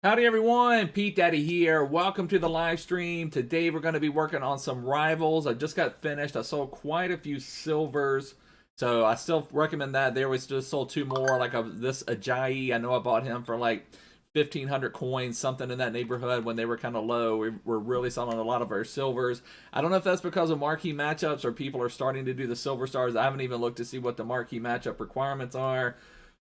Howdy everyone, Pete Daddy here. Welcome to the live stream. Today we're going to be working on some rivals. I just got finished. I sold quite a few silvers, so I still recommend that. There was just sold two more, like this Ajayi. I know I bought him for like 1,500 coins, something in that neighborhood when they were kind of low. We're really selling a lot of our silvers. I don't know if that's because of marquee matchups or people are starting to do the silver stars. I haven't even looked to see what the marquee matchup requirements are.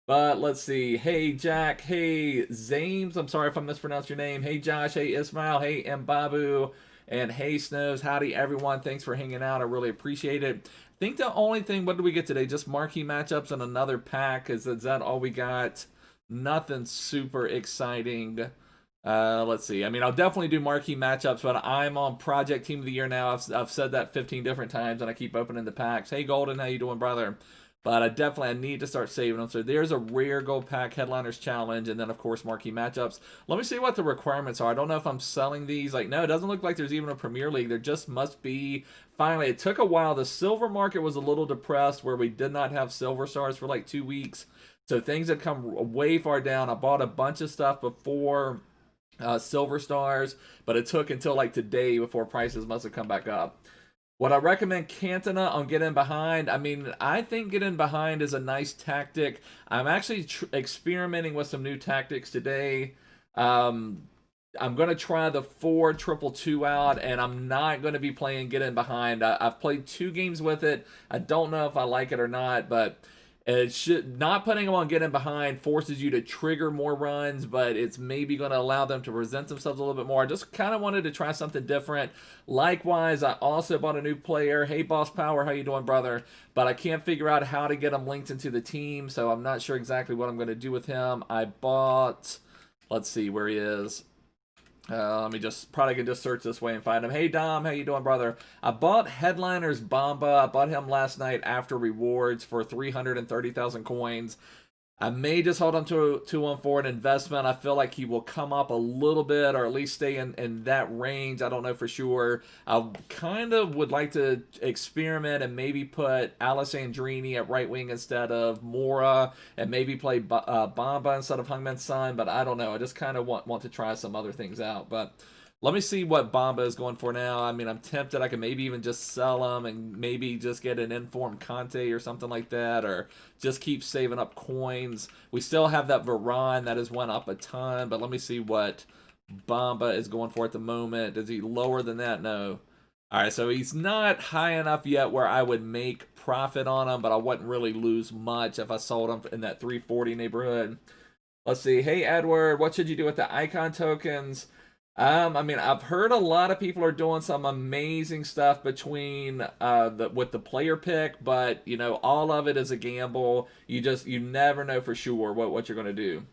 But let's see. Hey, Jack. Hey, Zames. I'm sorry if I mispronounced your name. Hey, Josh. Hey, Ismail. Hey, Mbabu. And hey, Snows. Howdy, everyone. Thanks for hanging out. I really appreciate it. I think the only thing, what did we get today? Just marquee matchups and another pack. Is that all we got? Nothing super exciting. Let's see. I mean, I'll definitely do marquee matchups, but I'm on Project Team of the Year now. I've said that 15 different times, and I keep opening the packs. Hey, Golden. How you doing, brother? But I need to start saving them. So there's a rare gold pack headliners challenge, and then of course marquee matchups. Let me see what the requirements are. I don't know if I'm selling these. Like, no, it doesn't look like there's even a Premier League. There just must be. Finally, it took a while. The silver market was a little depressed where we did not have silver stars for like 2 weeks. So things had come way far down. I bought a bunch of stuff before silver stars, but it took until like today before prices must have come back up. Would I recommend Cantona on get in behind? I mean, I think get in behind is a nice tactic. I'm actually experimenting with some new tactics today. I'm going to try the 4-2-2 out, and I'm not going to be playing get in behind. I've played 2 games with it. I don't know if I like it or not, but it should not putting them on get in behind forces you to trigger more runs, but it's maybe going to allow them to present themselves a little bit more. I just kind of wanted to try something different. Likewise, I also bought a new player. Hey, Boss Power, how you doing, brother? But I can't figure out how to get him linked into the team, so I'm not sure exactly what I'm going to do with him. I bought, let's see where he is. Let me just, probably can just search this way and find him. Hey, Dom, how you doing, brother? I bought Headliners Bamba. I bought him last night after rewards for 330,000 coins. I may just hold him to him for an investment. I feel like he will come up a little bit or at least stay in that range. I don't know for sure. I kind of would like to experiment and maybe put Alessandrini at right wing instead of Moura and maybe play Bamba instead of Heung Min Son, but I don't know. I just kind of want to try some other things out. But let me see what Bamba is going for now. I mean, I'm tempted. I could maybe even just sell him and maybe just get an informed Kante or something like that, or just keep saving up coins. We still have that Varane that has went up a ton, but let me see what Bamba is going for at the moment. Is he lower than that? No. All right, so he's not high enough yet where I would make profit on him, but I wouldn't really lose much if I sold him in that 340 neighborhood. Let's see. Hey, Edward, what should you do with the icon tokens? I mean, I've heard a lot of people are doing some amazing stuff between with the player pick, but you know, all of it is a gamble. You never know for sure what you're gonna do.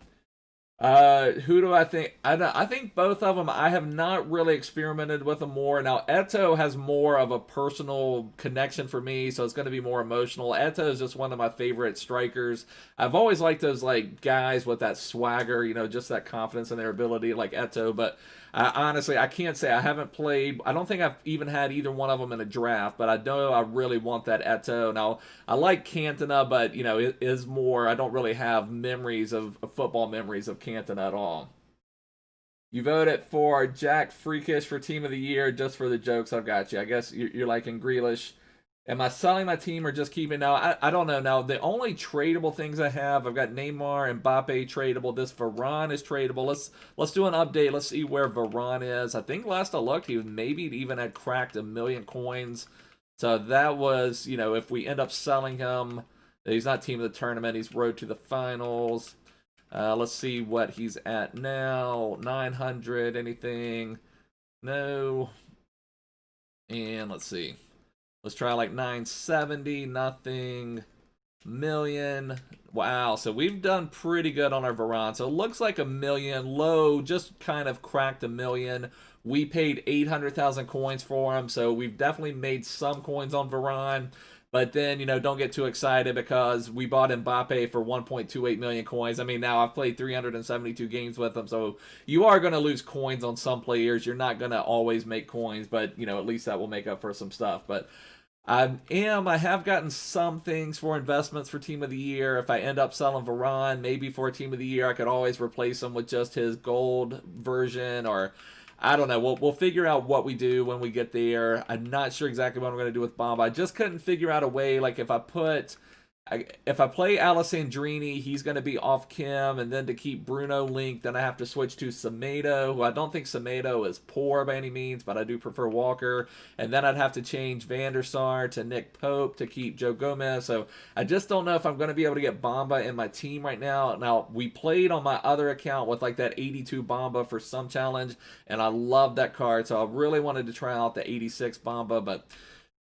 Who do I think? I think both of them. I have not really experimented with them more. Now, Eto has more of a personal connection for me, so it's going to be more emotional. Eto is just one of my favorite strikers. I've always liked those like guys with that swagger, you know, just that confidence in their ability, like Eto. But honestly, I can't say I haven't played. I don't think I've even had either one of them in a draft, but I know I really want that Eto. Now, I like Cantona, but you know, it is more. I don't really have memories of football memories of Cantona at all. You voted for Jack Freakish for Team of the Year just for the jokes. I've got you. I guess you're liking Grealish. Am I selling my team or just keeping now? I don't know. Now, the only tradable things I have, I've got Neymar, Mbappe tradable. This Varane is tradable. Let's do an update. Let's see where Varane is. I think last I looked, he maybe even had cracked 1 million coins. So that was, you know, if we end up selling him, he's not team of the tournament. He's road to the finals. Let's see what he's at now. 900, anything? No. And let's see. Let's try like 970, nothing. Million. Wow, so we've done pretty good on our Varane. So it looks like 1 million. Low just kind of cracked 1 million. We paid 800,000 coins for him, so we've definitely made some coins on Varane. But then, you know, don't get too excited because we bought Mbappe for 1.28 million coins. I mean, now I've played 372 games with him, so you are going to lose coins on some players. You're not going to always make coins, but, you know, at least that will make up for some stuff. But I have gotten some things for investments for Team of the Year. If I end up selling Varane, maybe for a Team of the Year, I could always replace him with just his gold version, or I don't know. We'll figure out what we do when we get there. I'm not sure exactly what I'm going to do with Bomba. I just couldn't figure out a way, like if I play Alessandrini, he's going to be off Kim, and then to keep Bruno linked, then I have to switch to Semedo, who I don't think Semedo is poor by any means, but I do prefer Walker. And then I'd have to change Van der Sar to Nick Pope to keep Joe Gomez. So I just don't know if I'm going to be able to get Bamba in my team right now. Now, we played on my other account with like that 82 Bamba for some challenge, and I love that card, so I really wanted to try out the 86 Bamba, but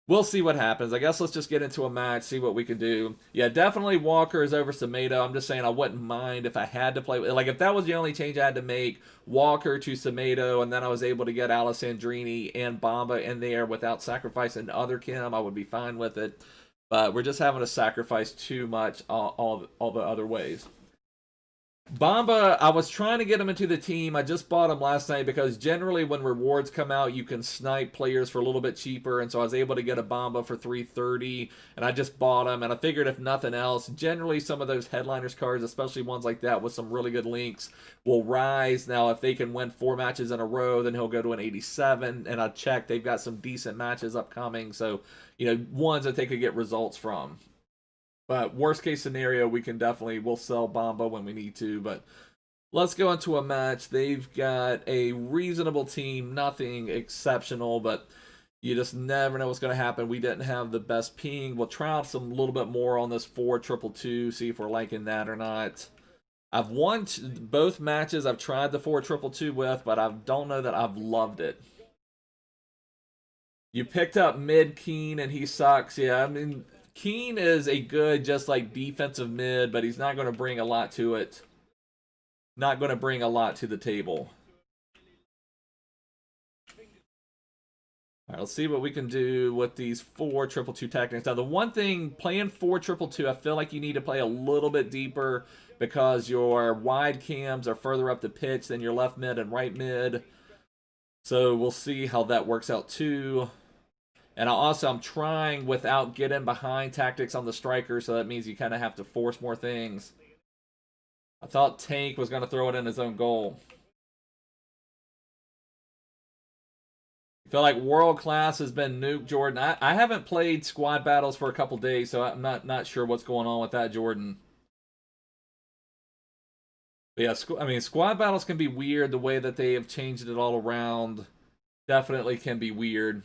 we'll see what happens. I guess let's just get into a match, see what we can do. Yeah, definitely Walker is over Semedo. I'm just saying I wouldn't mind if I had to play. Like, if that was the only change I had to make, Walker to Semedo, and then I was able to get Alessandrini and Bamba in there without sacrificing other Kim, I would be fine with it. But we're just having to sacrifice too much all the other ways. Bamba, I was trying to get him into the team. I just bought him last night because generally when rewards come out, you can snipe players for a little bit cheaper. And so I was able to get a Bamba for 330, and I just bought him. And I figured if nothing else, generally some of those headliners cards, especially ones like that with some really good links, will rise. Now, if they can win 4 matches in a row, then he'll go to an 87. And I checked, they've got some decent matches upcoming. So, ones that they could get results from. But worst case scenario, we'll sell Bamba when we need to. But let's go into a match. They've got a reasonable team, nothing exceptional, but you just never know what's going to happen. We didn't have the best ping. We'll try out some little bit more on this 4-2-2, see if we're liking that or not. I've won both matches. I've tried the 4-2-2 with, but I don't know that I've loved it. You picked up mid Keen and he sucks. Yeah, I mean, Keen is a good, just like defensive mid, but he's not going to bring a lot to it. Not going to bring a lot to the table. All right, let's see what we can do with these 4-2-2 tactics. Now, the one thing, playing 4-2-2, I feel like you need to play a little bit deeper because your wide cams are further up the pitch than your left mid and right mid. So we'll see how that works out too. And I'm trying without getting behind tactics on the striker, so that means you kind of have to force more things. I thought Tank was going to throw it in his own goal. I feel like World Class has been nuked, Jordan. I haven't played squad battles for a couple days, so I'm not sure what's going on with that, Jordan. But yeah, I mean, squad battles can be weird. The way that they have changed it all around definitely can be weird.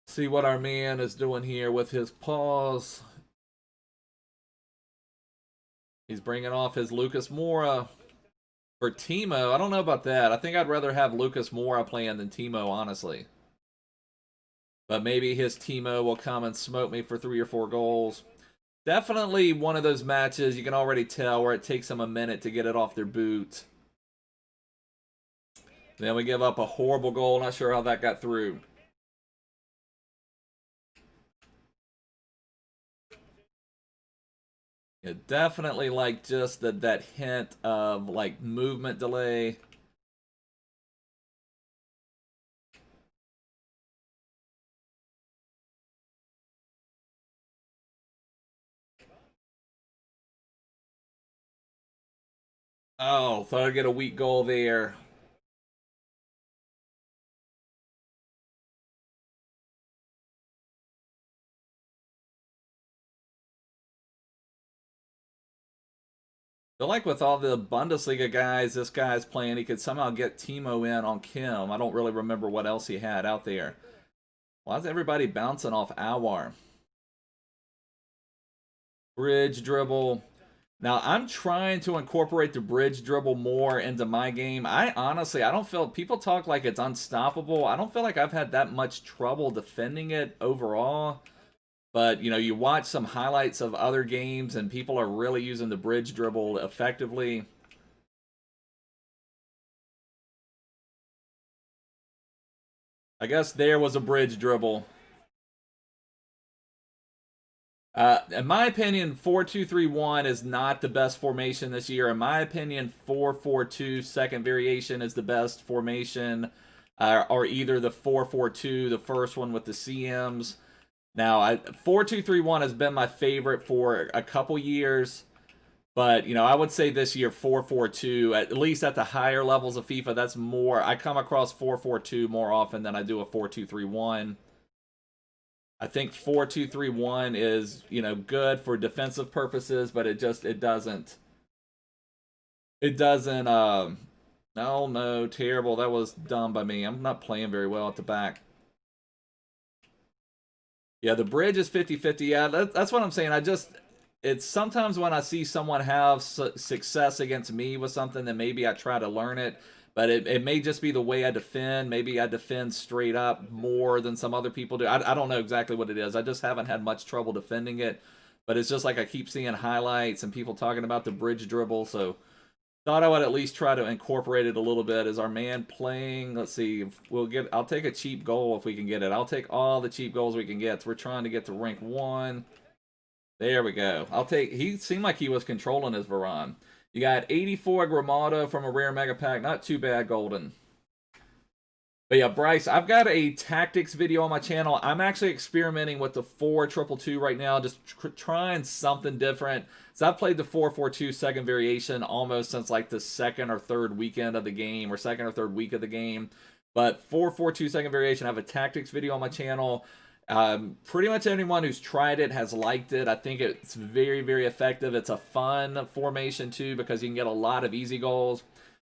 See what our man is doing here with his paws. He's bringing off his Lucas Moura for Timo. I don't know about that. I think I'd rather have Lucas Moura playing than Timo, honestly. But maybe his Timo will come and smoke me for 3 or 4 goals. Definitely one of those matches you can already tell where it takes them a minute to get it off their boot. Then we give up a horrible goal. Not sure how that got through. Yeah, definitely like just that hint of like movement delay. Oh, thought I'd get a weak goal there. I feel like with all the Bundesliga guys this guy's playing, he could somehow get Timo in on Kim. I don't really remember what else he had out there. Why is everybody bouncing off Awar? Bridge dribble. Now, I'm trying to incorporate the bridge dribble more into my game. I don't feel, people talk like it's unstoppable. I don't feel like I've had that much trouble defending it overall. But, you watch some highlights of other games and people are really using the bridge dribble effectively. I guess there was a bridge dribble. In my opinion, 4-2-3-1 is not the best formation this year. In my opinion, 4-4-2 second variation is the best formation, or either the 4-4-2, the first one with the CMs. Now, 4-2-3-1 has been my favorite for a couple years, but I would say this year 4-4-2, at least at the higher levels of FIFA, that's more. I come across 4-4-2 more often than I do a 4-2-3-1. I think 4-2-3-1 is, good for defensive purposes, but it doesn't oh no, terrible. That was dumb by me. I'm not playing very well at the back. Yeah, the bridge is 50-50. Yeah, that's what I'm saying. It's sometimes when I see someone have success against me with something, then maybe I try to learn it. But it may just be the way I defend. Maybe I defend straight up more than some other people do. I don't know exactly what it is. I just haven't had much trouble defending it. But it's just like I keep seeing highlights and people talking about the bridge dribble. So thought I would at least try to incorporate it a little bit. Is our man playing? Let's see. I'll take a cheap goal if we can get it. I'll take all the cheap goals we can get. So we're trying to get to rank 1. There we go. He seemed like he was controlling his Varane. You got 84 Gramado from a rare mega pack. Not too bad, golden. But yeah, Bryce, I've got a tactics video on my channel. I'm actually experimenting with the 4-2-2 right now, just trying something different. So I've played the 4-4-2 second variation almost since like the second or third weekend of the game, or second or third week of the game. But 4-4-2 second variation, I have a tactics video on my channel. Pretty much anyone who's tried it has liked it. I think it's very, very effective. It's a fun formation too because you can get a lot of easy goals.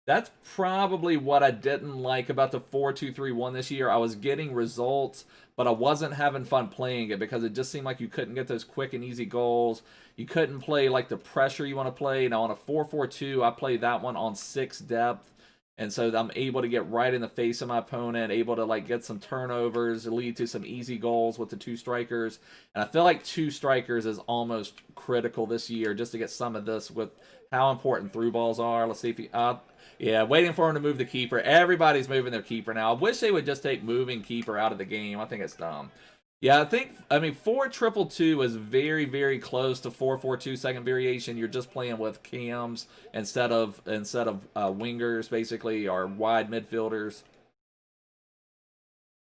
That's probably what I didn't like about the 4-2-3-1 this year. I was getting results, but I wasn't having fun playing it because it just seemed like you couldn't get those quick and easy goals. You couldn't play like the pressure you want to play. Now on a 4-4-2, I play that one on 6 depth. And so I'm able to get right in the face of my opponent, able to like get some turnovers, lead to some easy goals with the 2 strikers. And I feel like 2 strikers is almost critical this year just to get some of this with how important through balls are. Let's see if he... yeah, waiting for him to move the keeper. Everybody's moving their keeper now. I wish they would just take moving keeper out of the game. I think it's dumb. Yeah, I mean, 4-2-2 is very, very close to 4-4-2 second variation. You're just playing with cams instead of wingers, basically, or wide midfielders.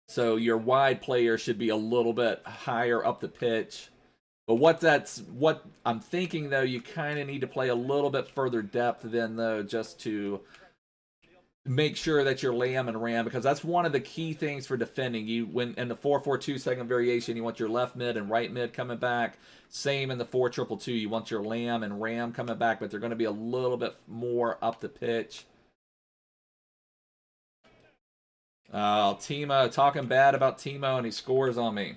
So your wide player should be a little bit higher up the pitch. But what I'm thinking, though, you kind of need to play a little bit further depth than, though, just to make sure that you're lamb and ram, because that's one of the key things for defending. When in the 4-4-2 second variation, you want your left mid and right mid coming back. Same in the 4-2-2, you want your lamb and ram coming back, but they're going to be a little bit more up the pitch. Oh, Timo, talking bad about Timo, and he scores on me.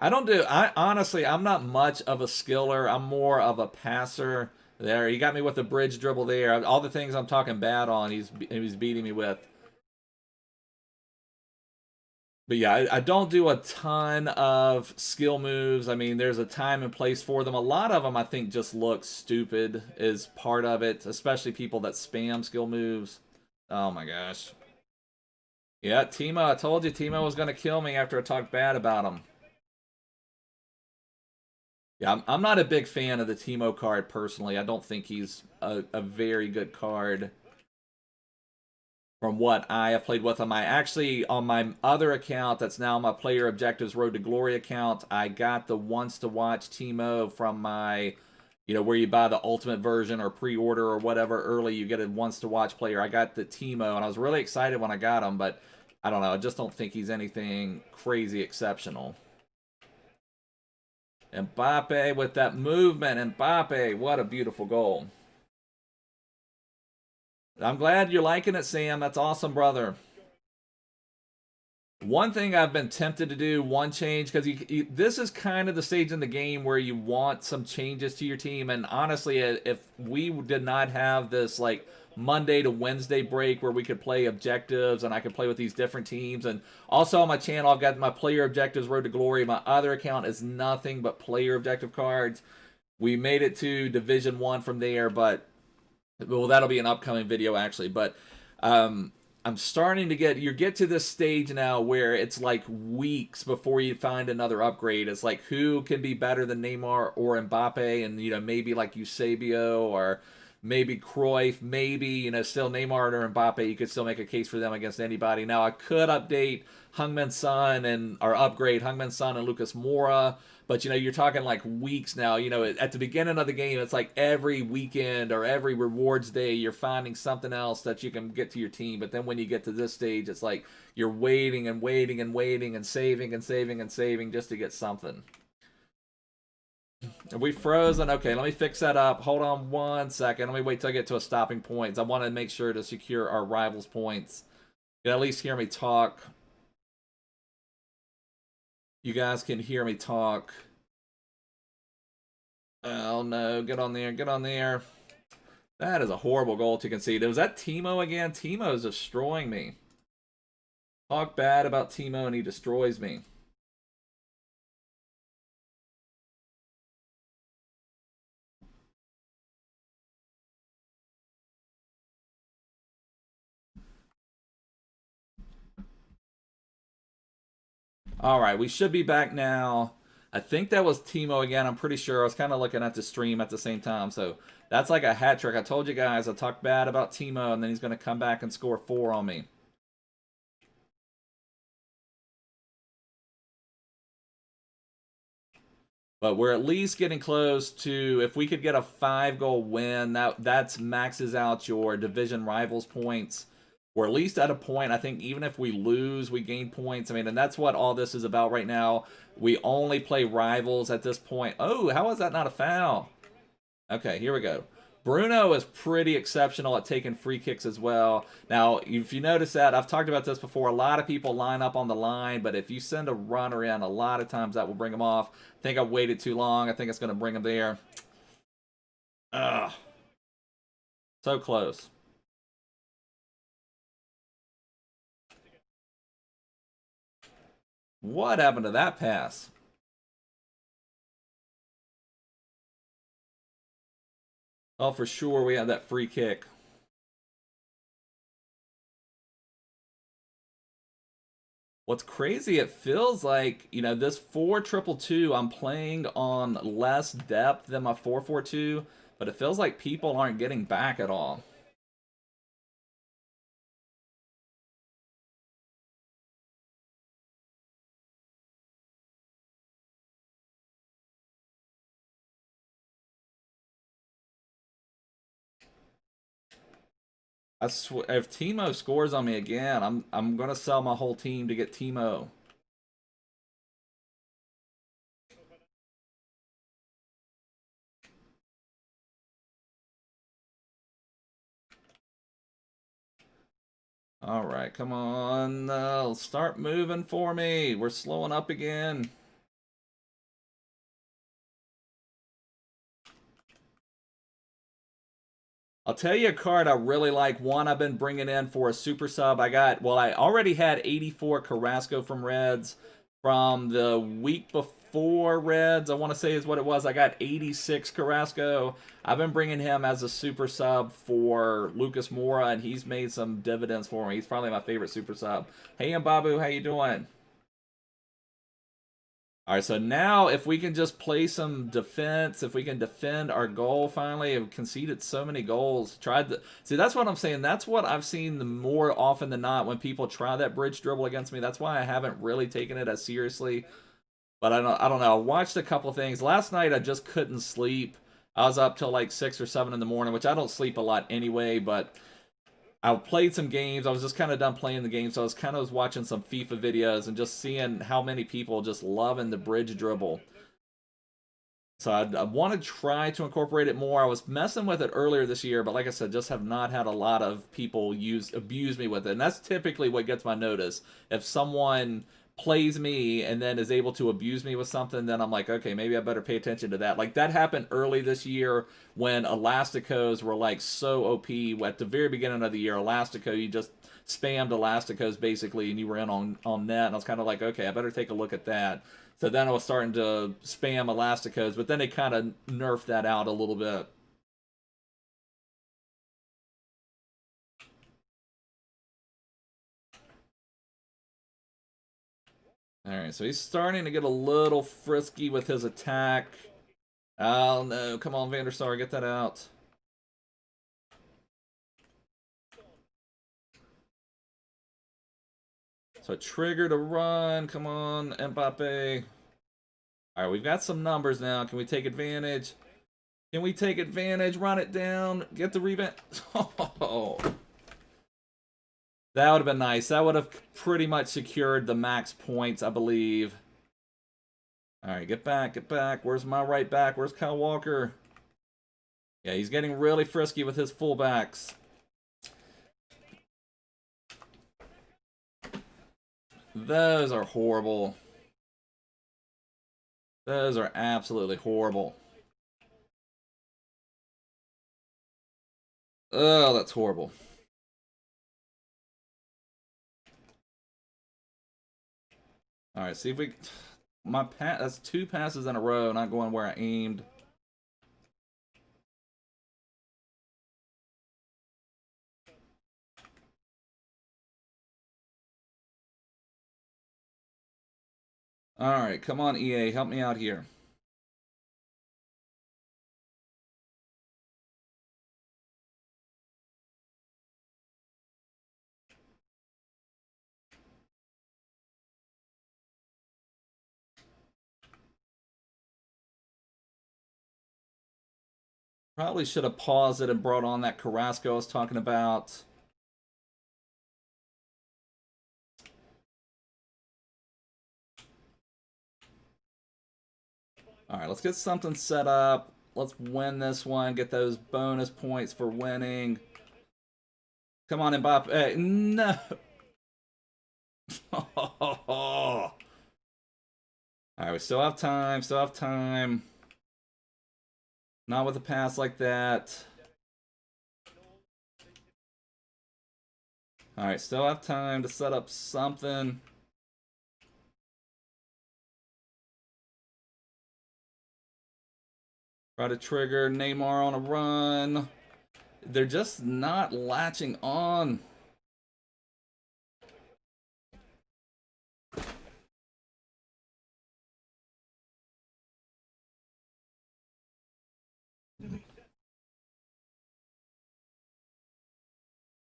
Honestly, I'm not much of a skiller. I'm more of a passer. There, he got me with the bridge dribble there. All the things I'm talking bad on, he's beating me with. But yeah, I don't do a ton of skill moves. I mean, there's a time and place for them. A lot of them, I think, just look stupid is part of it, especially people that spam skill moves. Oh my gosh. Yeah, Timo, I told you Timo was going to kill me after I talked bad about him. Yeah, I'm not a big fan of the Timo card personally. I don't think he's a very good card from what I have played with him. I actually, on my other account, that's now my Player Objectives Road to Glory account, I got the Once to Watch Timo from my, where you buy the Ultimate version or pre-order or whatever early, you get a Once to Watch player. I got the Timo, and I was really excited when I got him, but I don't know. I just don't think he's anything crazy exceptional. Mbappe with that movement. Mbappe, what a beautiful goal. I'm glad you're liking it, Sam. That's awesome, brother. One thing I've been tempted to do, one change, because this is kind of the stage in the game where you want some changes to your team. And honestly, if we did not have this, like, Monday to Wednesday break where we could play objectives and I could play with these different teams. And also on my channel, I've got my Player Objectives Road to Glory. My other account is nothing but player objective cards. We made it to Division 1 from there, but, well, that'll be an upcoming video, actually. But I'm starting to get to this stage now where it's like weeks before you find another upgrade. It's like who can be better than Neymar or Mbappe, and maybe like Eusebio or maybe Cruyff, maybe still Neymar or Mbappe. You could still make a case for them against anybody. Now I could update Heung Min Son or upgrade Heung Min Son and Lucas Moura. But you're talking like weeks now. At the beginning of the game, it's like every weekend or every rewards day, you're finding something else that you can get to your team. But then when you get to this stage, it's like you're waiting and waiting and waiting and saving and saving and saving just to get something. Are we frozen? Okay, let me fix that up. Hold on 1 second. Let me wait till I get to a stopping point. I want to make sure to secure our rivals' points. You can at least hear me talk. You guys can hear me talk. Oh no, get on there, get on there. That is a horrible goal to concede. Was that Timo again? Timo's destroying me. Talk bad about Timo and he destroys me. All right, we should be back now. I think that was Timo again. I'm pretty sure. I was kind of looking at the stream at the same time. So that's like a hat trick. I told you guys I talked bad about Timo, and then he's going to come back and score 4 on me. But we're at least getting close to, if we could get a 5-goal win, that's maxes out your division rivals points. We're at least at a point. I think even if we lose, we gain points. I mean, and that's what all this is about right now. We only play rivals at this point. Oh, how is that not a foul? Okay, here we go. Bruno is pretty exceptional at taking free kicks as well. Now, if you notice that, I've talked about this before, a lot of people line up on the line, but if you send a runner in, a lot of times that will bring them off. I think I waited too long. I think it's going to bring them there. Ugh. So close. What happened to that pass? Oh, for sure we had that free kick. What's crazy, it feels like, this 4-2-2, I'm playing on less depth than my 4-4-2, but it feels like people aren't getting back at all. I swear, if Timo scores on me again, I'm gonna sell my whole team to get Timo. All right, come on, start moving for me. We're slowing up again. I'll tell you a card I really like. One I've been bringing in for a super sub. I already had 84 Carrasco from Reds from the week before Reds. I want to say is what it was. I got 86 Carrasco. I've been bringing him as a super sub for Lucas Moura, and he's made some dividends for me. He's probably my favorite super sub. Hey, Babu, how you doing? All right, so now if we can just play some defense, if we can defend our goal finally, have conceded so many goals. See, that's what I'm saying. That's what I've seen more often than not when people try that bridge dribble against me. That's why I haven't really taken it as seriously. But I don't know. I watched a couple things. Last night I just couldn't sleep. I was up till like 6 or 7 in the morning, which I don't sleep a lot anyway, but I played some games. I was just kind of done playing the game, so I was kind of watching some FIFA videos and just seeing how many people just loving the bridge dribble. So I want to try to incorporate it more. I was messing with it earlier this year, but like I said, just have not had a lot of people abuse me with it. And that's typically what gets my notice. If someone plays me and then is able to abuse me with something, then I'm like, okay, maybe I better pay attention to that. Like that happened early this year when Elasticos were like so OP. At the very beginning of the year, Elastico, you just spammed Elasticos basically and you were in on net. And I was kind of like, okay, I better take a look at that. So then I was starting to spam Elasticos, but then they kind of nerfed that out a little bit. Alright, so he's starting to get a little frisky with his attack. Oh no, come on, Van der Sar, get that out. So trigger to run, come on, Mbappe. Alright, we've got some numbers now. Can we take advantage? Can we take advantage? Run it down, get the rebound. Oh. That would have been nice. That would have pretty much secured the max points, I believe. Alright, get back, get back. Where's my right back? Where's Kyle Walker? Yeah, he's getting really frisky with his fullbacks. Those are horrible. Those are absolutely horrible. Oh, that's horrible. Alright, see if we... My pass, that's 2 passes in a row, not going where I aimed. Alright, come on EA, help me out here. Probably should have paused it and brought on that Carrasco I was talking about. Alright, let's get something set up. Let's win this one. Get those bonus points for winning. Come on, Mbappe. Hey, no. Alright, we still have time. Still have time. Not with a pass like that. Alright, still have time to set up something. Try to trigger Neymar on a run. They're just not latching on.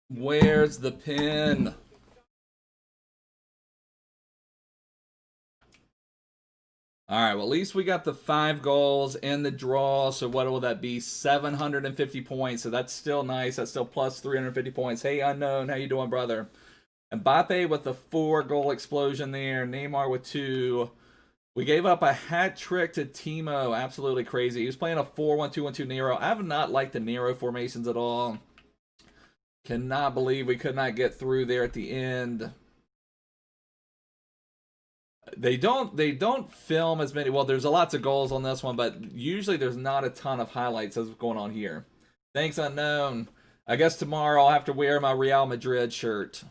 Where's the pin? Alright, well at least we got the 5 goals in the draw, so what will that be? 750 points, so that's still nice. That's still plus 350 points. Hey Unknown, how you doing, brother? Mbappe with the 4-goal explosion there. Neymar with 2. We gave up a hat trick to Timo. Absolutely crazy. He was playing a 4-1-2-1-2 Nero. I have not liked the Nero formations at all. Cannot believe we could not get through there at the end. They don't film as many. Well, there's a lots of goals on this one, but usually there's not a ton of highlights as going on here. Thanks, Unknown. I guess tomorrow I'll have to wear my Real Madrid shirt.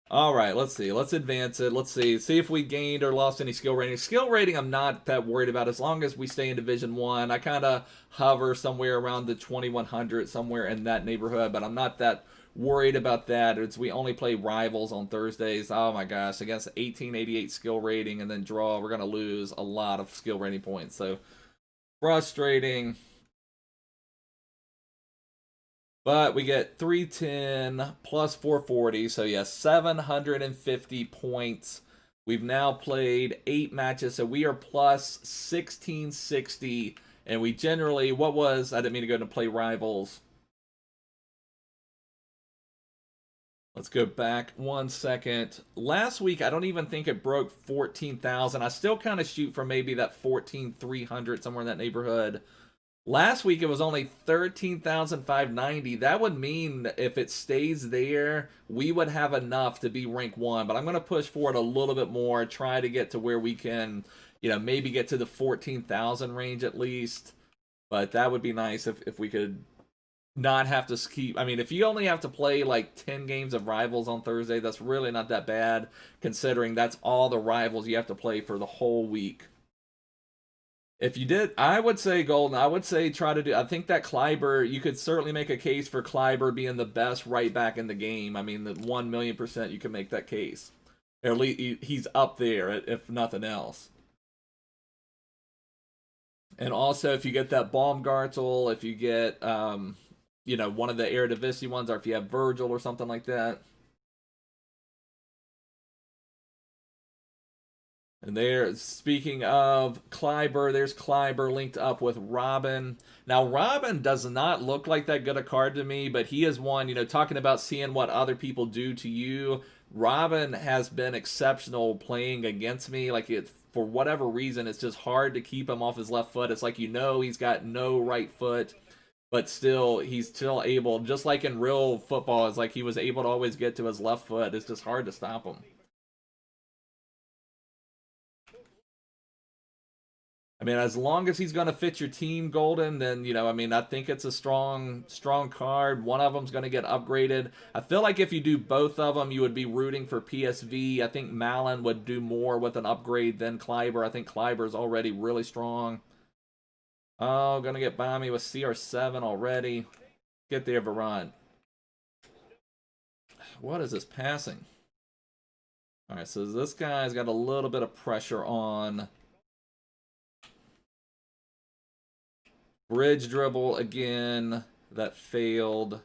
All right, let's see. Let's advance it. Let's see if we gained or lost any skill rating. Skill rating, I'm not that worried about as long as we stay in Division 1. I kind of hover somewhere around the 2100, somewhere in that neighborhood, but I'm not that worried about that. We only play rivals on Thursdays. Oh my gosh, against 1888 skill rating and then draw, we're going to lose a lot of skill rating points. So frustrating. But we get 310 plus 440, so yes, 750 points. We've now played 8 matches, so we are plus 1660. And we generally, I didn't mean to go to play rivals. Let's go back 1 second. Last week, I don't even think it broke 14,000. I still kind of shoot for maybe that 14,300, somewhere in that neighborhood. Last week, it was only 13,590. That would mean if it stays there, we would have enough to be rank 1. But I'm going to push for it a little bit more, try to get to where we can, maybe get to the 14,000 range at least. But that would be nice if we could not have to keep... I mean, if you only have to play like 10 games of rivals on Thursday, that's really not that bad, considering that's all the rivals you have to play for the whole week. If you did, I would say Golden. I would say try to do. I think that Kleiber, you could certainly make a case for Kleiber being the best right back in the game. I mean, the 1,000,000% you can make that case. Or at least he's up there, if nothing else. And also, if you get that Baumgartel, if you get, you know, one of the Eredivisie ones, or if you have Virgil or something like that. And there, speaking of Kleiber, there's Kleiber linked up with Robin. Now, Robin does not look like that good a card to me, but he is one, you know, talking about seeing what other people do to you. Robin has been exceptional playing against me. Like, it, for whatever reason, it's just hard to keep him off his left foot. It's like, you know, he's got no right foot, but still, he's still able, just like in real football, it's like he was able to always get to his left foot. It's just hard to stop him. I mean, as long as he's going to fit your team, Golden, then, you know, I mean, I think it's a strong card. One of them's going to get upgraded. I feel like if you do both of them, you would be rooting for PSV. I think Malin would do more with an upgrade than Kleiber. I think Kleiber's already really strong. Oh, going to get by me with CR7 already. Get there, Varane. What is this passing? All right, so this guy's got a little bit of pressure on. Bridge dribble again. That failed.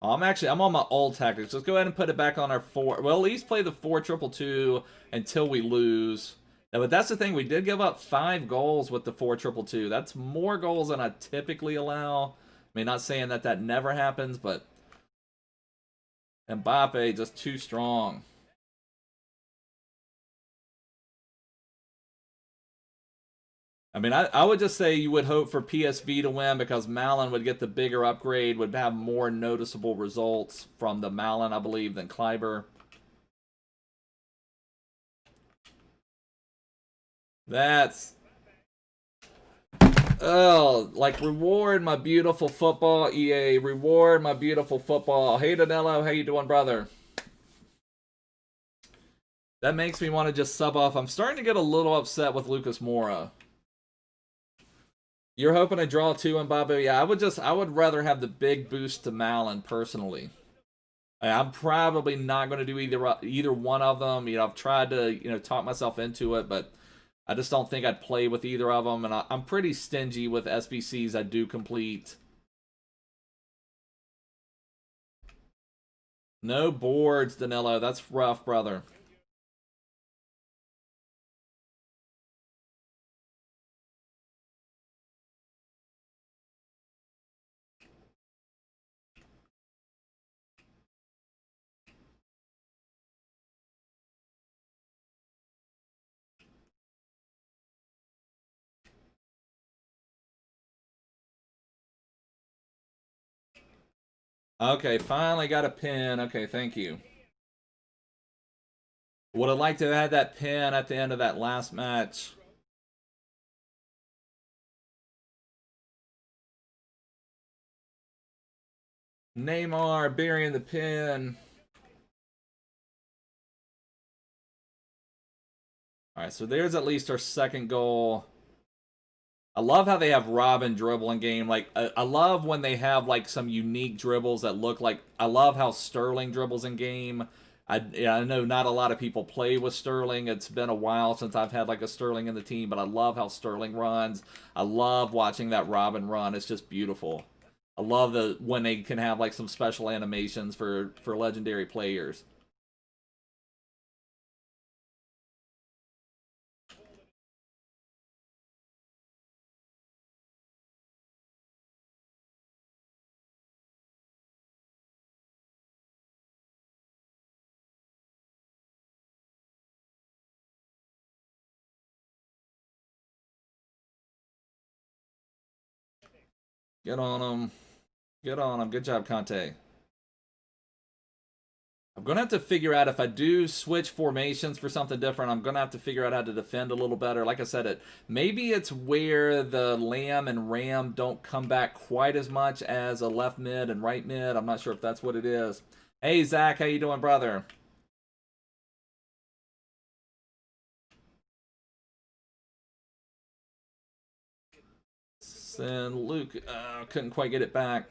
I'm on my old tactics. Let's go ahead and put it back on our 4. Well, at least play the 4-2-2 until we lose. Now, but that's the thing. We did give up 5 goals with the 4-2-2. That's more goals than I typically allow. I mean, not saying that that never happens, but Mbappe just too strong. I mean, I would just say you would hope for PSV to win because Malin would get the bigger upgrade, would have more noticeable results from the Malin, I believe, than Kleiber. That's... Oh, like, reward my beautiful football, EA. Reward my beautiful football. Hey, Danilo, how you doing, brother? That makes me want to just sub off. I'm starting to get a little upset with Lucas Moura. You're hoping to draw 2 Mbappe? Yeah, I would rather have the big boost to Malin, personally. I'm probably not going to do either one of them. You know, I've tried to, you know, talk myself into it, but I just don't think I'd play with either of them. And I'm pretty stingy with SBCs I do complete. No boards, Danilo. That's rough, brother. Okay, finally got a pin. Okay, thank you. Would have liked to have had that pin at the end of that last match. Neymar burying the pin. All right, so there's at least our second goal. I love how they have Robin dribbling game. Like, I love when they have, like, some unique dribbles that look like... I love how Sterling dribbles in game. I know not a lot of people play with Sterling. It's been a while since I've had, like, a Sterling in the team, but I love how Sterling runs. I love watching that Robin run. It's just beautiful. I love when they can have, like, some special animations for legendary players. Get on them. Get on them. Good job, Kante. I'm going to have to figure out if I do switch formations for something different, I'm going to have to figure out how to defend a little better. Like I said, maybe it's where the Lamb and Ram don't come back quite as much as a left mid and right mid. I'm not sure if that's what it is. Hey, Zach, how you doing, brother? Send Luke. Couldn't quite get it back.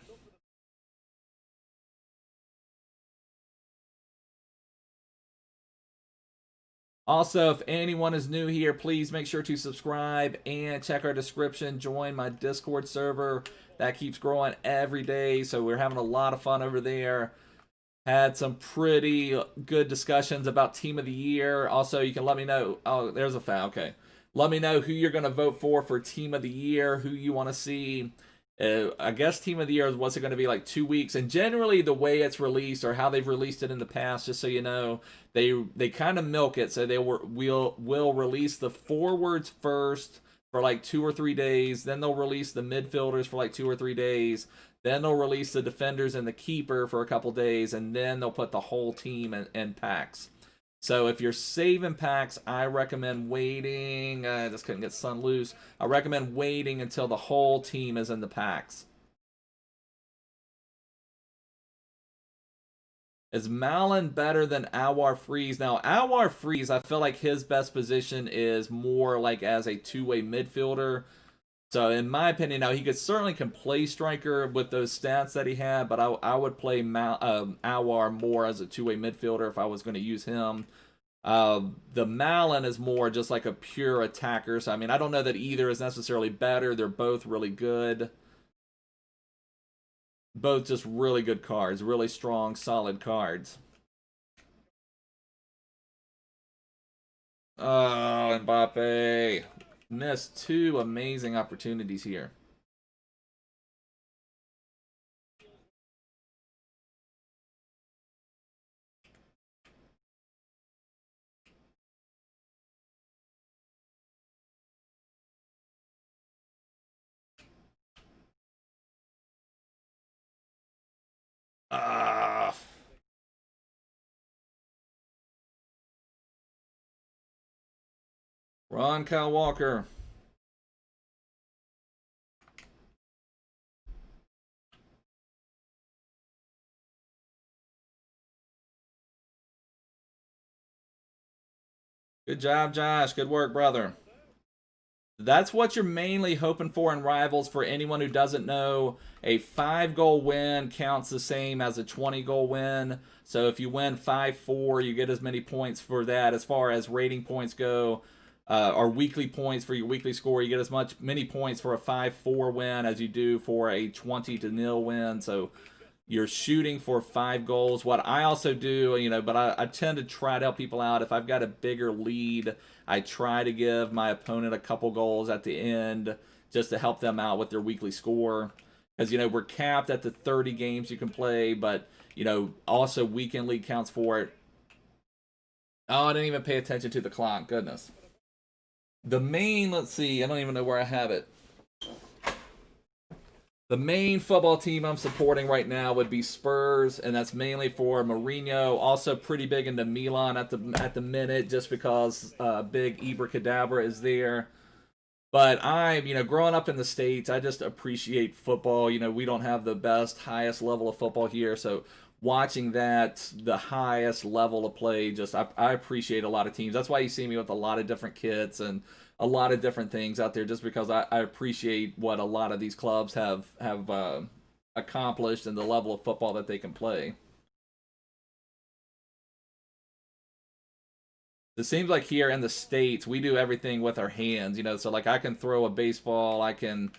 Also, if anyone is new here, please make sure to subscribe and check our description. Join my Discord server. That keeps growing every day, so we're having a lot of fun over there. Had some pretty good discussions about Team of the Year. Also, you can let me know. Oh, there's a foul. Okay. Let me know who you're going to vote for Team of the Year, who you want to see. I guess Team of the Year is what's it going to be, like 2 weeks. And generally, the way it's released or how they've released it in the past, just so you know, they kind of milk it. So will release the forwards first for like 2 or 3 days. Then they'll release the midfielders for like 2 or 3 days. Then they'll release the defenders and the keeper for a couple days, and then they'll put the whole team in packs. So if you're saving packs, I recommend waiting. I just couldn't get Sun loose. I recommend waiting until the whole team is in the packs. Is Malin better than Awar Freeze? Now, Awar Freeze, I feel like his best position is more like as a two-way midfielder. So in my opinion, now he certainly can play striker with those stats that he had, but I would play Awar more as a two-way midfielder if I was going to use him. The Malin is more just like a pure attacker. So I mean, I don't know that either is necessarily better. They're both really good. Both just really good cards, really strong, solid cards. Oh, Mbappe. Missed 2 amazing opportunities here. Ah. Ron Kyle Walker. Good job, Josh. Good work, brother. That's what you're mainly hoping for in Rivals. For anyone who doesn't know, a 5-goal win counts the same as a 20-goal win. So if you win 5-4, you get as many points for that. As far as rating points go, or weekly points for your weekly score, you get as many points for a 5-4 win as you do for a 20-0 win. So you're shooting for 5 goals. What I also do, but I tend to try to help people out. If I've got a bigger lead, I try to give my opponent a couple goals at the end just to help them out with their weekly score. Because, we're capped at the 30 games you can play, but, also weekend league counts for it. Oh, I didn't even pay attention to the clock. Goodness. The main, let's see, I don't even know where I have it. The main football team I'm supporting right now would be Spurs, and that's mainly for Mourinho. Also pretty big into Milan at the minute, just because big Ibra is there. But growing up in the States, I just appreciate football. We don't have the best, highest level of football here, so watching that, the highest level of play, I appreciate a lot of teams. That's why you see me with a lot of different kits and a lot of different things out there, just because I appreciate what a lot of these clubs have accomplished and the level of football that they can play. It seems like here in the States, we do everything with our hands, so like I can throw a baseball, I can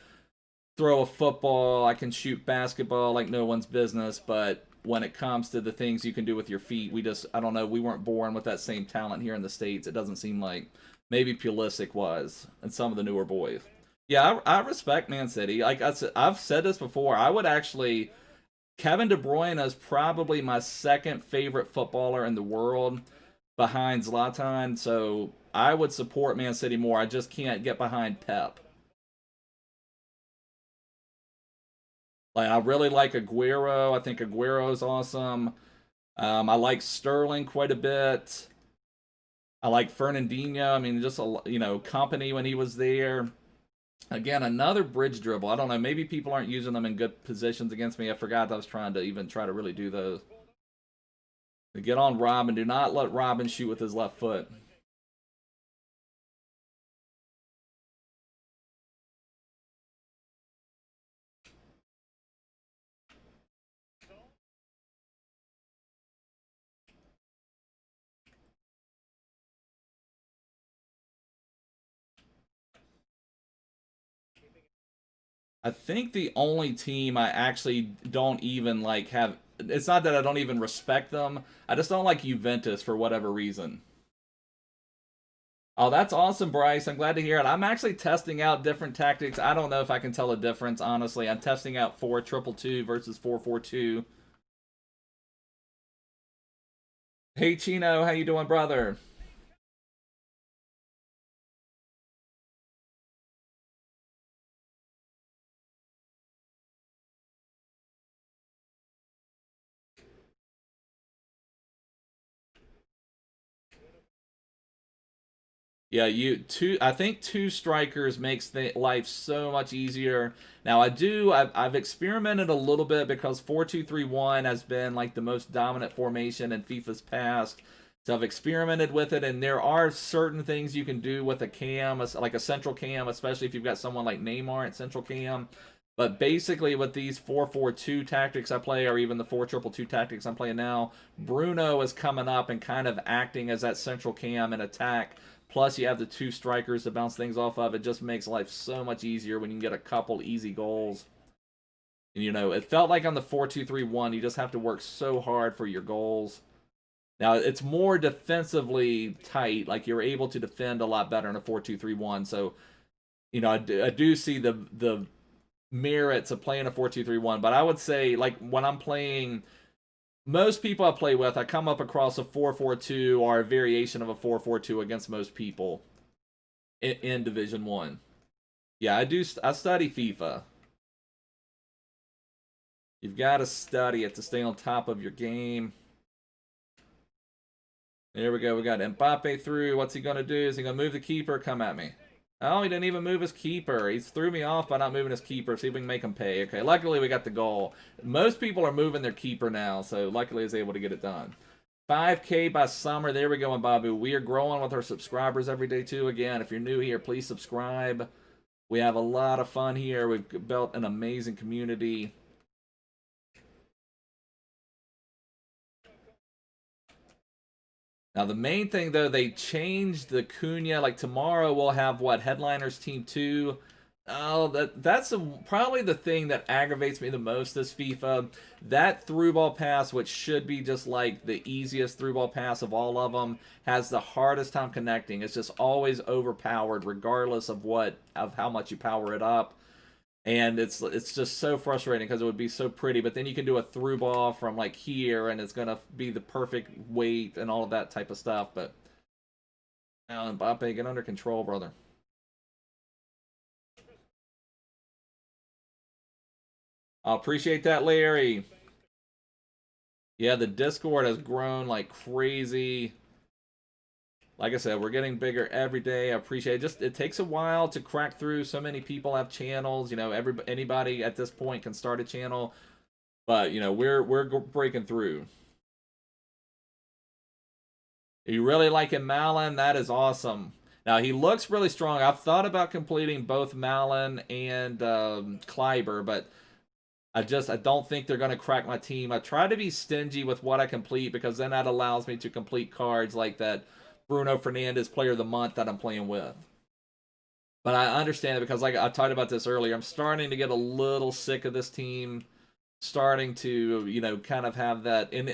throw a football, I can shoot basketball like no one's business, but when it comes to the things you can do with your feet, I don't know, we weren't born with that same talent here in the States. It doesn't seem like. Maybe Pulisic was, and some of the newer boys. Yeah, I respect Man City. Like I've said this before. I would actually. Kevin De Bruyne is probably my second favorite footballer in the world, behind Zlatan. So I would support Man City more. I just can't get behind Pep. Like I really like Aguero. I think Aguero is awesome. I like Sterling quite a bit. I like Fernandinho. I mean, just company when he was there. Again, another bridge dribble. I don't know. Maybe people aren't using them in good positions against me. I forgot I was trying to even try to really do those. Get on Robin. Do not let Robin shoot with his left foot. I think the only team I actually don't even like have. It's not that I don't even respect them. I just don't like Juventus for whatever reason. Oh, that's awesome, Bryce. I'm glad to hear it. I'm actually testing out different tactics. I don't know if I can tell a difference, honestly. I'm testing out 4-2-2 versus 4-4-2. Hey, Chino, how you doing, brother? Yeah, I think two strikers makes the life so much easier. Now I've experimented a little bit because 4-2-3-1 has been like the most dominant formation in FIFA's past. So I've experimented with it, and there are certain things you can do with a cam, like a central cam, especially if you've got someone like Neymar at central cam. But basically, with these 4-4-2 tactics I play, or even the 4-2-2 tactics I'm playing now, Bruno is coming up and kind of acting as that central cam and attack. Plus, you have the two strikers to bounce things off of. It just makes life so much easier when you can get a couple easy goals. And, it felt like on the 4-2-3-1, you just have to work so hard for your goals. Now, it's more defensively tight. Like, you're able to defend a lot better in a 4-2-3-1. So, I do see the merits of playing a 4-2-3-1. But I would say, like, when I'm playing most people I play with, I come up across a 4-4-2 or a variation of a 4-4-2 against most people in Division 1. Yeah, I study FIFA. You've got to study it to stay on top of your game. There we go. We got Mbappe through. What's he going to do? Is he going to move the keeper? Come at me. Oh, he didn't even move his keeper. He threw me off by not moving his keeper. See if we can make him pay. Okay, luckily we got the goal. Most people are moving their keeper now, so luckily I was able to get it done. 5K by summer. There we go, and Babu. We are growing with our subscribers every day, too. Again, if you're new here, please subscribe. We have a lot of fun here. We've built an amazing community. Now, the main thing, though, they changed the Cunha. Like, tomorrow we'll have, what, Headliners Team 2. Oh, that's probably the thing that aggravates me the most this FIFA. That through ball pass, which should be just like the easiest through ball pass of all of them, has the hardest time connecting. It's just always overpowered, regardless of how much you power it up. And it's just so frustrating because it would be so pretty, but then you can do a through ball from like here, and it's gonna be the perfect weight and all of that type of stuff. But now Mbappe, get under control, brother. I appreciate that, Larry. Yeah, the Discord has grown like crazy. Like I said, we're getting bigger every day. I appreciate it. Just it takes a while to crack through. So many people have channels. Anybody at this point can start a channel, but we're breaking through. You really liking Malin? That is awesome. Now he looks really strong. I've thought about completing both Malin and Kleiber, but I don't think they're going to crack my team. I try to be stingy with what I complete because then that allows me to complete cards like that Bruno Fernandes Player of the Month that I'm playing with. But I understand it because, like I talked about this earlier, I'm starting to get a little sick of this team. Starting to, kind of have that. And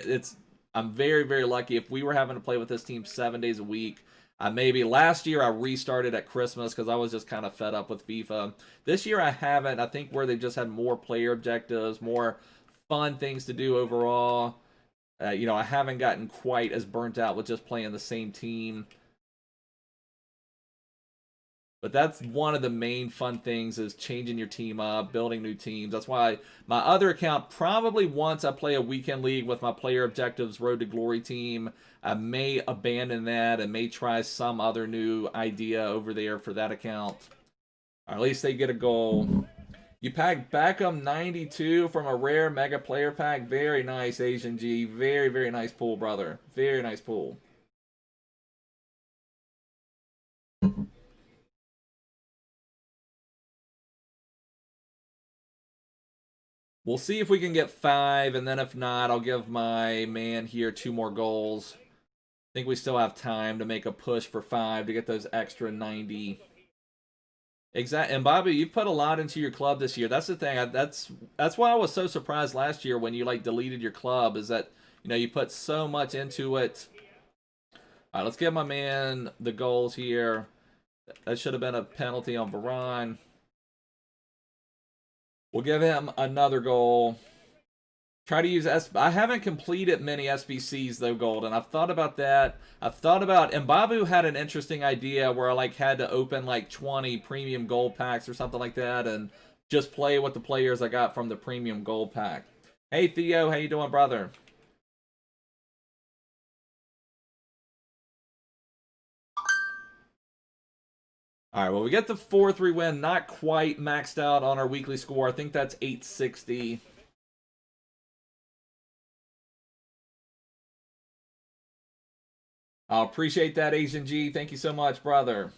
I'm very, very lucky. If we were having to play with this team 7 days a week, maybe last year I restarted at Christmas because I was just kind of fed up with FIFA. This year I haven't. I think where they've just had more player objectives, more fun things to do overall. I haven't gotten quite as burnt out with just playing the same team. But that's one of the main fun things is changing your team up, building new teams. That's why my other account, probably once I play a weekend league with my player objectives Road to Glory team, I may abandon that and may try some other new idea over there for that account. Or at least they get a goal. You pack Beckham 92 from a rare mega player pack. Very nice, Asian G. Very, very nice pull, brother. Very nice pull. We'll see if we can get 5, and then if not, I'll give my man here 2 more goals. I think we still have time to make a push for 5 to get those extra 90. Exactly. And Bobby, you've put a lot into your club this year. That's the thing. That's why I was so surprised last year when you like deleted your club. Is that you put so much into it. All right, let's give my man the goals here. That should have been a penalty on Varane. We'll give him another goal. Try to use I haven't completed many SBCs though, Golden. I've thought about that. I've thought about Mbabu had an interesting idea where I like had to open like 20 premium gold packs or something like that and just play with the players I got from the premium gold pack. Hey Theo, how you doing, brother? All right, well, we get the 4-3 win. Not quite maxed out on our weekly score. I think that's 860. I appreciate that, Asian G. Thank you so much, brother.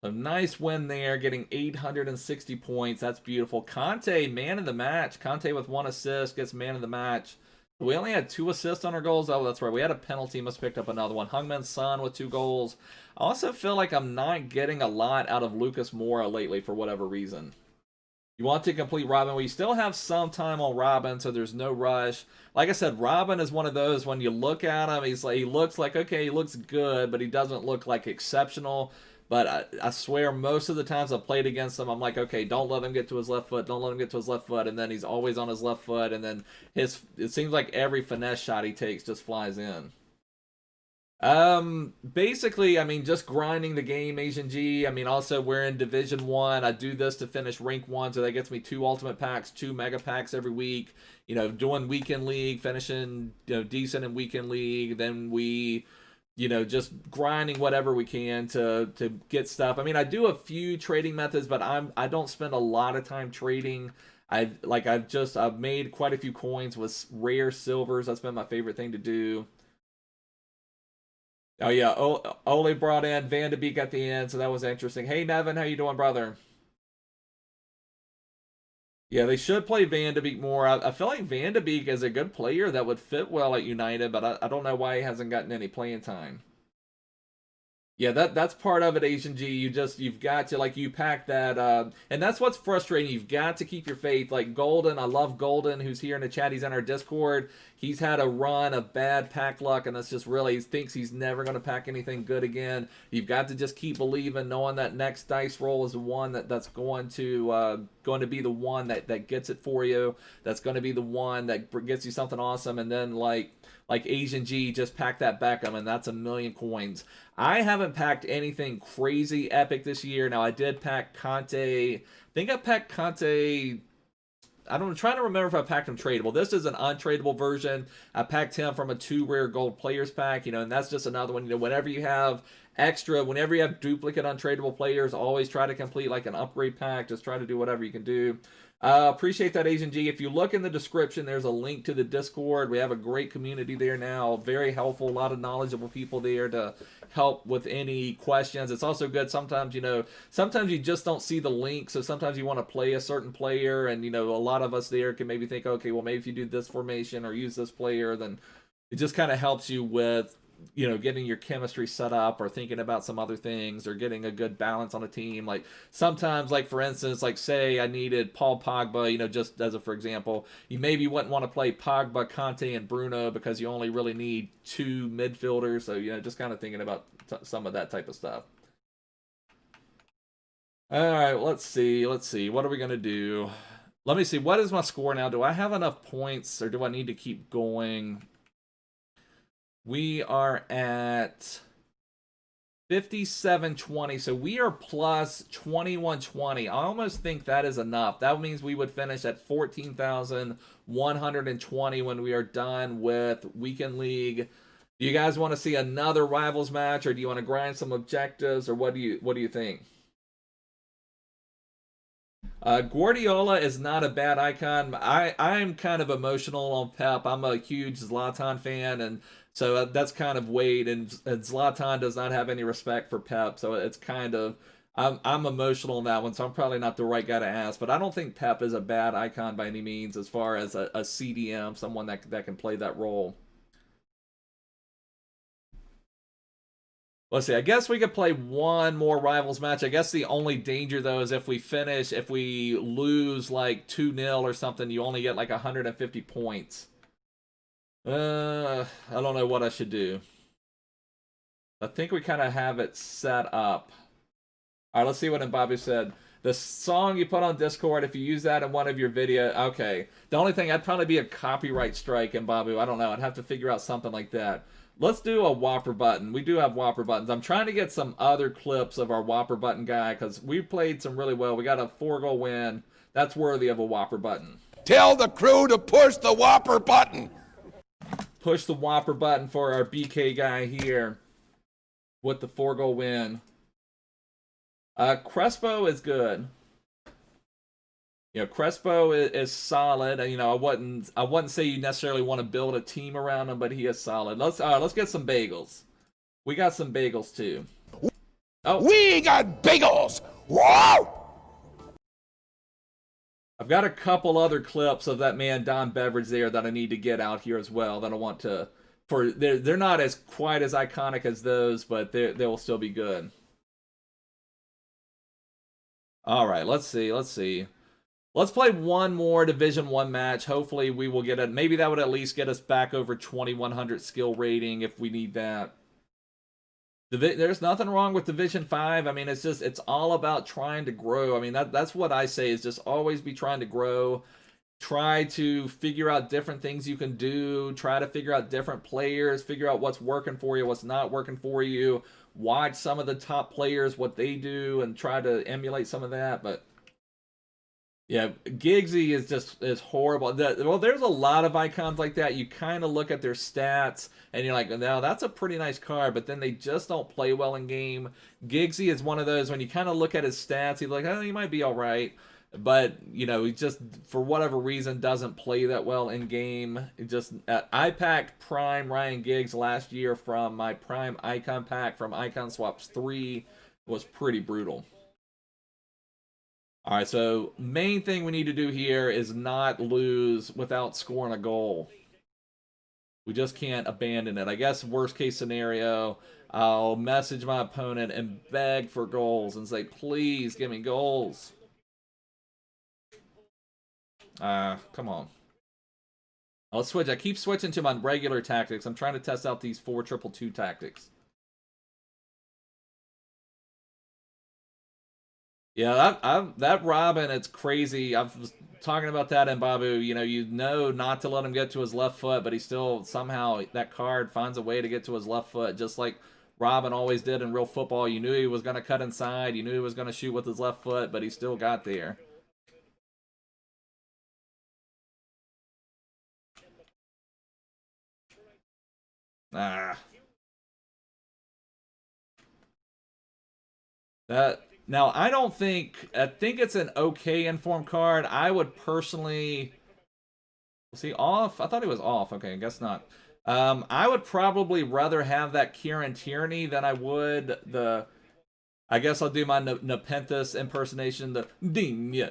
A nice win there, getting 860 points. That's beautiful. Kante, man of the match. Kante with 1 assist gets man of the match. We only had 2 assists on our goals. Oh, that's right. We had a penalty. Must have picked up another one. Heung Min Son with 2 goals. I also feel like I'm not getting a lot out of Lucas Moura lately for whatever reason. You want to complete Robin. We still have some time on Robin, so there's no rush. Like I said, Robin is one of those when you look at him, he looks like, okay, he looks good, but he doesn't look like exceptional. But I swear, most of the times I've played against him, I'm like, okay, don't let him get to his left foot. Don't let him get to his left foot. And then he's always on his left foot. And then it seems like every finesse shot he takes just flies in. Basically, I mean, just grinding the game, Asian G. I mean, also we're in Division 1. I do this to finish rank 1, so that gets me 2 ultimate packs, 2 mega packs every week. Doing weekend league, finishing, decent in weekend league. Then we, just grinding whatever we can to get stuff. I mean, I do a few trading methods, but I don't spend a lot of time trading. I've made quite a few coins with rare silvers. That's been my favorite thing to do. Oh yeah, Ole brought in Van de Beek at the end, so that was interesting. Hey Nevin, how you doing, brother? Yeah, they should play Van de Beek more. I feel like Van de Beek is a good player that would fit well at United, but I don't know why he hasn't gotten any playing time. Yeah, that's part of it, Asian G. You've got to you pack that and that's what's frustrating. You've got to keep your faith. Like Golden, I love Golden, who's here in the chat. He's in our Discord. He's had a run of bad pack luck, and that's just really he thinks he's never gonna pack anything good again. You've got to just keep believing, knowing that next dice roll is the one that's going to be the one that gets it for you. That's going to be the one that gets you something awesome, and then like Asian G, just pack that Beckham, and that's 1,000,000 coins. I haven't packed anything crazy epic this year. Now, I did pack Kante. I think I packed Kante. I'm trying to remember if I packed him tradable. This is an untradeable version. I packed him from a 2 rare gold players pack, and that's just another one. Whenever you have whenever you have duplicate untradeable players, always try to complete like an upgrade pack. Just try to do whatever you can do. Appreciate that, Asian G. If you look in the description, there's a link to the Discord. We have a great community there now. Very helpful. A lot of knowledgeable people there to help with any questions. It's also good sometimes, sometimes you just don't see the link. So sometimes you want to play a certain player, and, a lot of us there can maybe think, okay, well, maybe if you do this formation or use this player, then it just kind of helps you with getting your chemistry set up or thinking about some other things or getting a good balance on a team. Like sometimes, like for instance, like say I needed Paul Pogba, just as a for example, you maybe wouldn't want to play Pogba, Kante, and Bruno because you only really need 2 midfielders. So just kind of thinking about some of that type of stuff. All right, let's see. What are we gonna do? Let me see. What is my score now? Do I have enough points, or do I need to keep going? We are at 5720, so we are plus 2120. I almost think that is enough. That means we would finish at 14,120 when we are done with Weekend League. Do you guys want to see another Rivals match, or do you want to grind some objectives, or what do you think? Guardiola is not a bad icon. I'm kind of emotional on Pep. I'm a huge Zlatan fan, and so that's kind of weighed. And Zlatan does not have any respect for Pep, so it's kind of I'm emotional on that one. So I'm probably not the right guy to ask. But I don't think Pep is a bad icon by any means, as far as a CDM, someone that can play that role. Let's see. I guess we could play one more rivals match. I guess the only danger though is if we lose like 2-0 or something, you only get like 150 points. I don't know what I should do. I think we kind of have it set up. All right, let's see what Mbappe said. The song you put on Discord, if you use that in one of your videos, okay. The only thing, I'd probably be a copyright strike, Mbappe. I don't know. I'd have to figure out something like that. Let's do a Whopper button. We do have Whopper buttons. I'm trying to get some other clips of our Whopper button guy because we played some really well. We got a 4-goal win. That's worthy of a Whopper button. Tell the crew to push the Whopper button. Push the Whopper button for our BK guy here with the 4-goal win. Crespo is good. You know, Crespo is solid. You know, I wouldn't say you necessarily want to build a team around him, but he is solid. Let's get some bagels. We got some bagels too. Oh, we got bagels. Whoa! I've got a couple other clips of that man Don Beveridge there that I need to get out here as well. That I want to. They're not as quite as iconic as those, but they will still be good. All right, let's see. Let's play one more Division 1 match. Hopefully we will get it. Maybe that would at least get us back over 2100 skill rating if we need that. There's nothing wrong with Division 5. I mean, it's all about trying to grow. I mean, that's what I say is just always be trying to grow. Try to figure out different things you can do. Try to figure out different players. Figure out what's working for you, what's not working for you. Watch some of the top players, what they do, and try to emulate some of that. But yeah, Giggsy is horrible. Well, there's a lot of icons like that. You kind of look at their stats, and you're like, no, that's a pretty nice card, but then they just don't play well in game. Giggsy is one of those, when you kind of look at his stats, he's like, oh, he might be all right. But, you know, he just, for whatever reason, doesn't play that well in game. I packed Prime Ryan Giggs last year from my Prime Icon pack from Icon Swaps 3. It was pretty brutal. All right, so main thing we need to do here is not lose without scoring a goal. We just can't abandon it. I guess worst case scenario, I'll message my opponent and beg for goals and say, please give me goals. Come on. I'll switch. I keep switching to my regular tactics. I'm trying to test out these 4-2-2 tactics. Yeah, that Robin, it's crazy. I was talking about that in Babu. You know not to let him get to his left foot, but he still somehow, that card finds a way to get to his left foot, just like Robin always did in real football. You knew he was going to cut inside. You knew he was going to shoot with his left foot, but he still got there. Now, I think it's an okay informed card. I would personally... Was he off? I thought he was off. Okay, I guess not. I would probably rather have that Kieran Tierney than I would the... I guess I'll do my Nepenthes impersonation. The ding, yeah.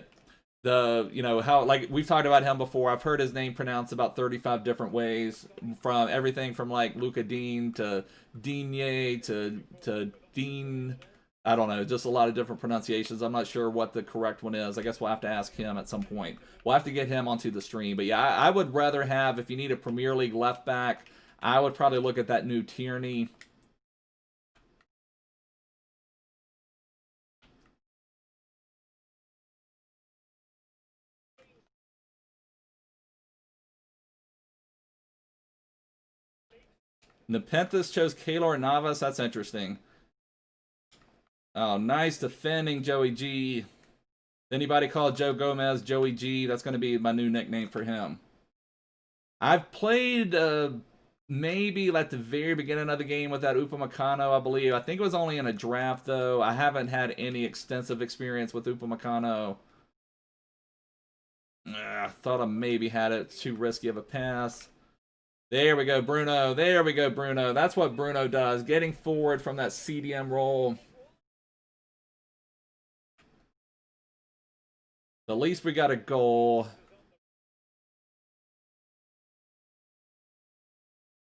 How, like, we've talked about him before. I've heard his name pronounced about 35 different ways, from everything from like Luca Dean to Digne to Dean. I don't know, just a lot of different pronunciations. I'm not sure what the correct one is. I guess we'll have to ask him at some point. We'll have to get him onto the stream. But yeah, I would rather have, if you need a Premier League left back, I would probably look at that new Tierney. Nepenthes chose Keylor Navas. That's interesting. Oh, nice defending, Joey G. Anybody call Joe Gomez Joey G? That's going to be my new nickname for him. I've played maybe at the very beginning of the game with that Upamecano, I believe. I think it was only in a draft, though. I haven't had any extensive experience with Upamecano. I thought I maybe had it too risky of a pass. There we go, Bruno. There we go, Bruno. That's what Bruno does, getting forward from that CDM roll. At least we got a goal.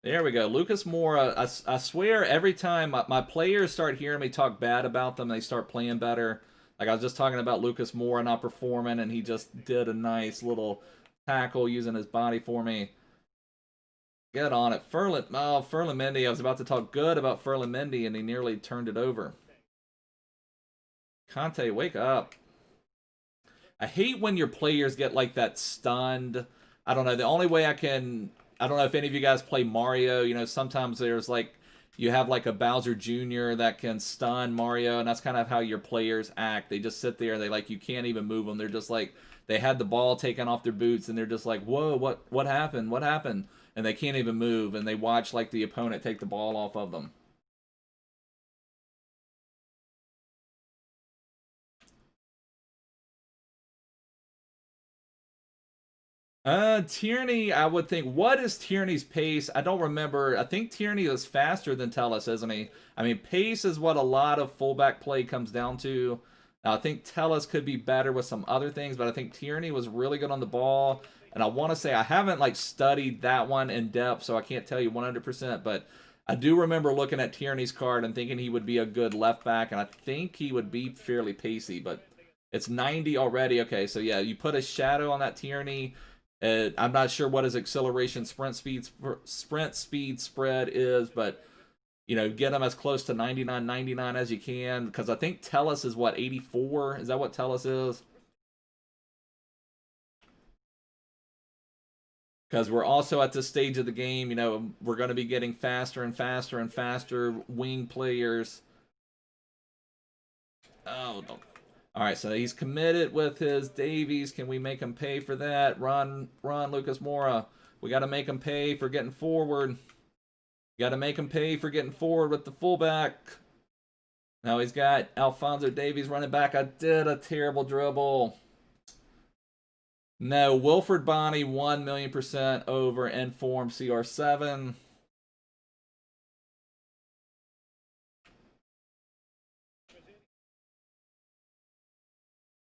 There we go. Lucas Moura. I swear every time my players start hearing me talk bad about them, they start playing better. Like I was just talking about Lucas Moura not performing, and he just did a nice little tackle using his body for me. Get on it. Ferland Mendy. I was about to talk good about Ferland Mendy, and he nearly turned it over. Kante, wake up. I hate when your players get like that stunned. I don't know. The only way I don't know if any of you guys play Mario. You know, sometimes there's like, you have like a Bowser Jr. that can stun Mario, and that's kind of how your players act. They just sit there, and you can't even move them. They're just like, they had the ball taken off their boots, and they're just like, whoa, what happened? What happened? And they can't even move, and they watch like the opponent take the ball off of them. Tierney, I would think. What is Tierney's pace? I don't remember. I think Tierney is faster than Telles, isn't he? I mean, pace is what a lot of fullback play comes down to. Now, I think Telles could be better with some other things, but I think Tierney was really good on the ball. And I want to say I haven't like studied that one in depth, so I can't tell you 100%, but I do remember looking at Tierney's card and thinking he would be a good left back, and I think he would be fairly pacey, but it's 90 already. Okay, so yeah, you put a shadow on that Tierney. I'm not sure what his acceleration sprint speed spread is, but you know, get him as close to 99 as you can, because I think Telles is what, 84? Is that what Telles is? Because we're also at this stage of the game, you know, we're going to be getting faster and faster and faster wing players. Oh, don't. All right, so he's committed with his Davies. Can we make him pay for that? Run, Lucas Moura. We got to make him pay for getting forward. Got to make him pay for getting forward with the fullback. Now he's got Alphonso Davies running back. I did a terrible dribble. No, Wilfred Bonny 1,000,000% over Inform CR7.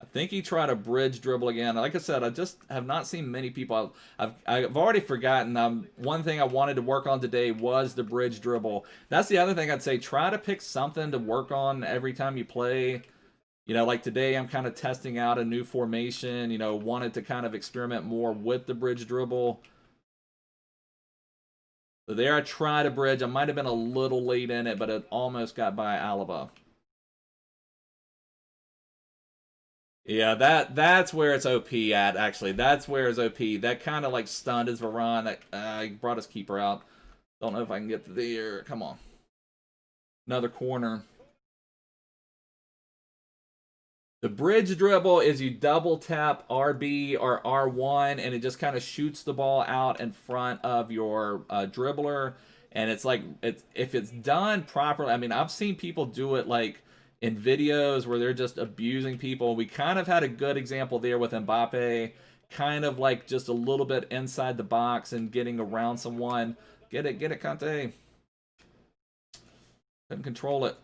I think he tried a bridge dribble again. Like I said, I just have not seen many people. I've already forgotten. One thing I wanted to work on today was the bridge dribble. That's the other thing I'd say. Try to pick something to work on every time you play. You know, like today I'm kind of testing out a new formation. You know, wanted to kind of experiment more with the bridge dribble. So there I tried a bridge. I might have been a little late in it, but it almost got by Alaba. Yeah, that's where it's OP at, actually. That's where it's OP. That kind of like stunned his Varane. He brought his keeper out. Don't know if I can get to there. Come on. Another corner. The bridge dribble is you double tap RB or R1, and it just kind of shoots the ball out in front of your dribbler. And it's like, if it's done properly, I mean, I've seen people do it like in videos where they're just abusing people. We kind of had a good example there with Mbappe, kind of like just a little bit inside the box and getting around someone. Get it, Kante. Couldn't control it.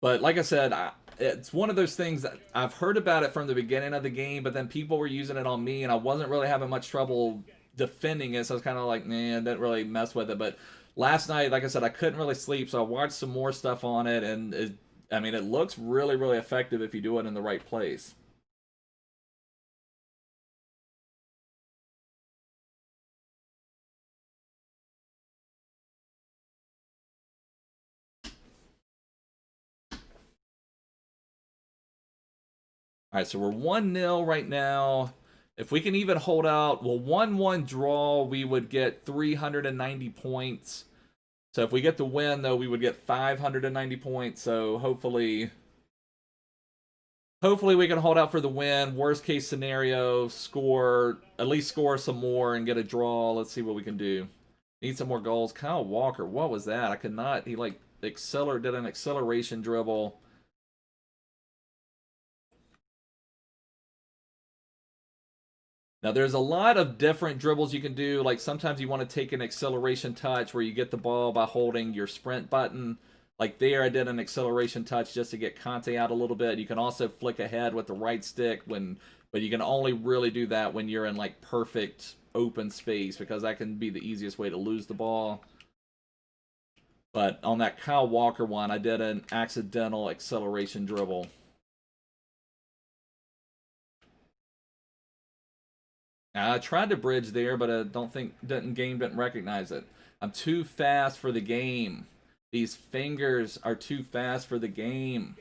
But like I said, it's one of those things that I've heard about it from the beginning of the game, but then people were using it on me, and I wasn't really having much trouble defending it, so I was kind of like, nah, didn't really mess with it. But last night, like I said, I couldn't really sleep, so I watched some more stuff on it, and I mean, it looks really, really effective if you do it in the right place. All right, so we're 1-0 right now. If we can even hold out, well, 1-1 draw, we would get 390 points. So if we get the win, though, we would get 590 points. So hopefully we can hold out for the win. Worst case scenario, at least score some more and get a draw. Let's see what we can do. Need some more goals. Kyle Walker, what was that? I could not. He like did an acceleration dribble. Now, there's a lot of different dribbles you can do. Like, sometimes you want to take an acceleration touch where you get the ball by holding your sprint button. Like there, I did an acceleration touch just to get Kante out a little bit. You can also flick ahead with the right stick but you can only really do that when you're in like perfect open space, because that can be the easiest way to lose the ball. But on that Kyle Walker one, I did an accidental acceleration dribble. I tried to bridge there, but I don't think game didn't recognize it. I'm too fast for the game. These fingers are too fast for the game.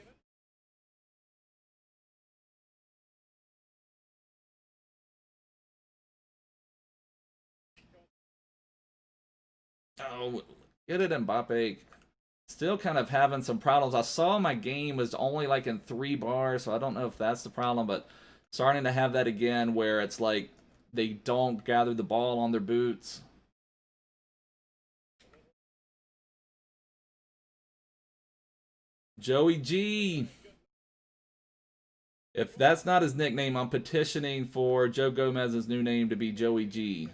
Oh, get it, Mbappe. Still kind of having some problems. I saw my game was only like in 3 bars, so I don't know if that's the problem, but starting to have that again where it's like they don't gather the ball on their boots. Joey G. If that's not his nickname, I'm petitioning for Joe Gomez's new name to be Joey G.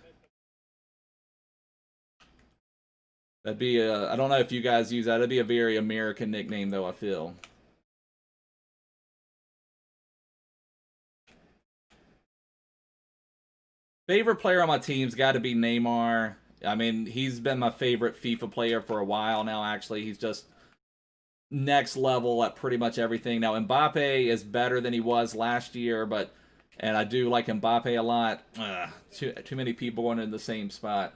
That'd be a, I don't know if you guys use that. That'd be a very American nickname, though, I feel. Favorite player on my team's got to be Neymar. I mean, he's been my favorite FIFA player for a while now, actually. He's just next level at pretty much everything. Now, Mbappe is better than he was last year, and I do like Mbappe a lot. Too many people going in the same spot.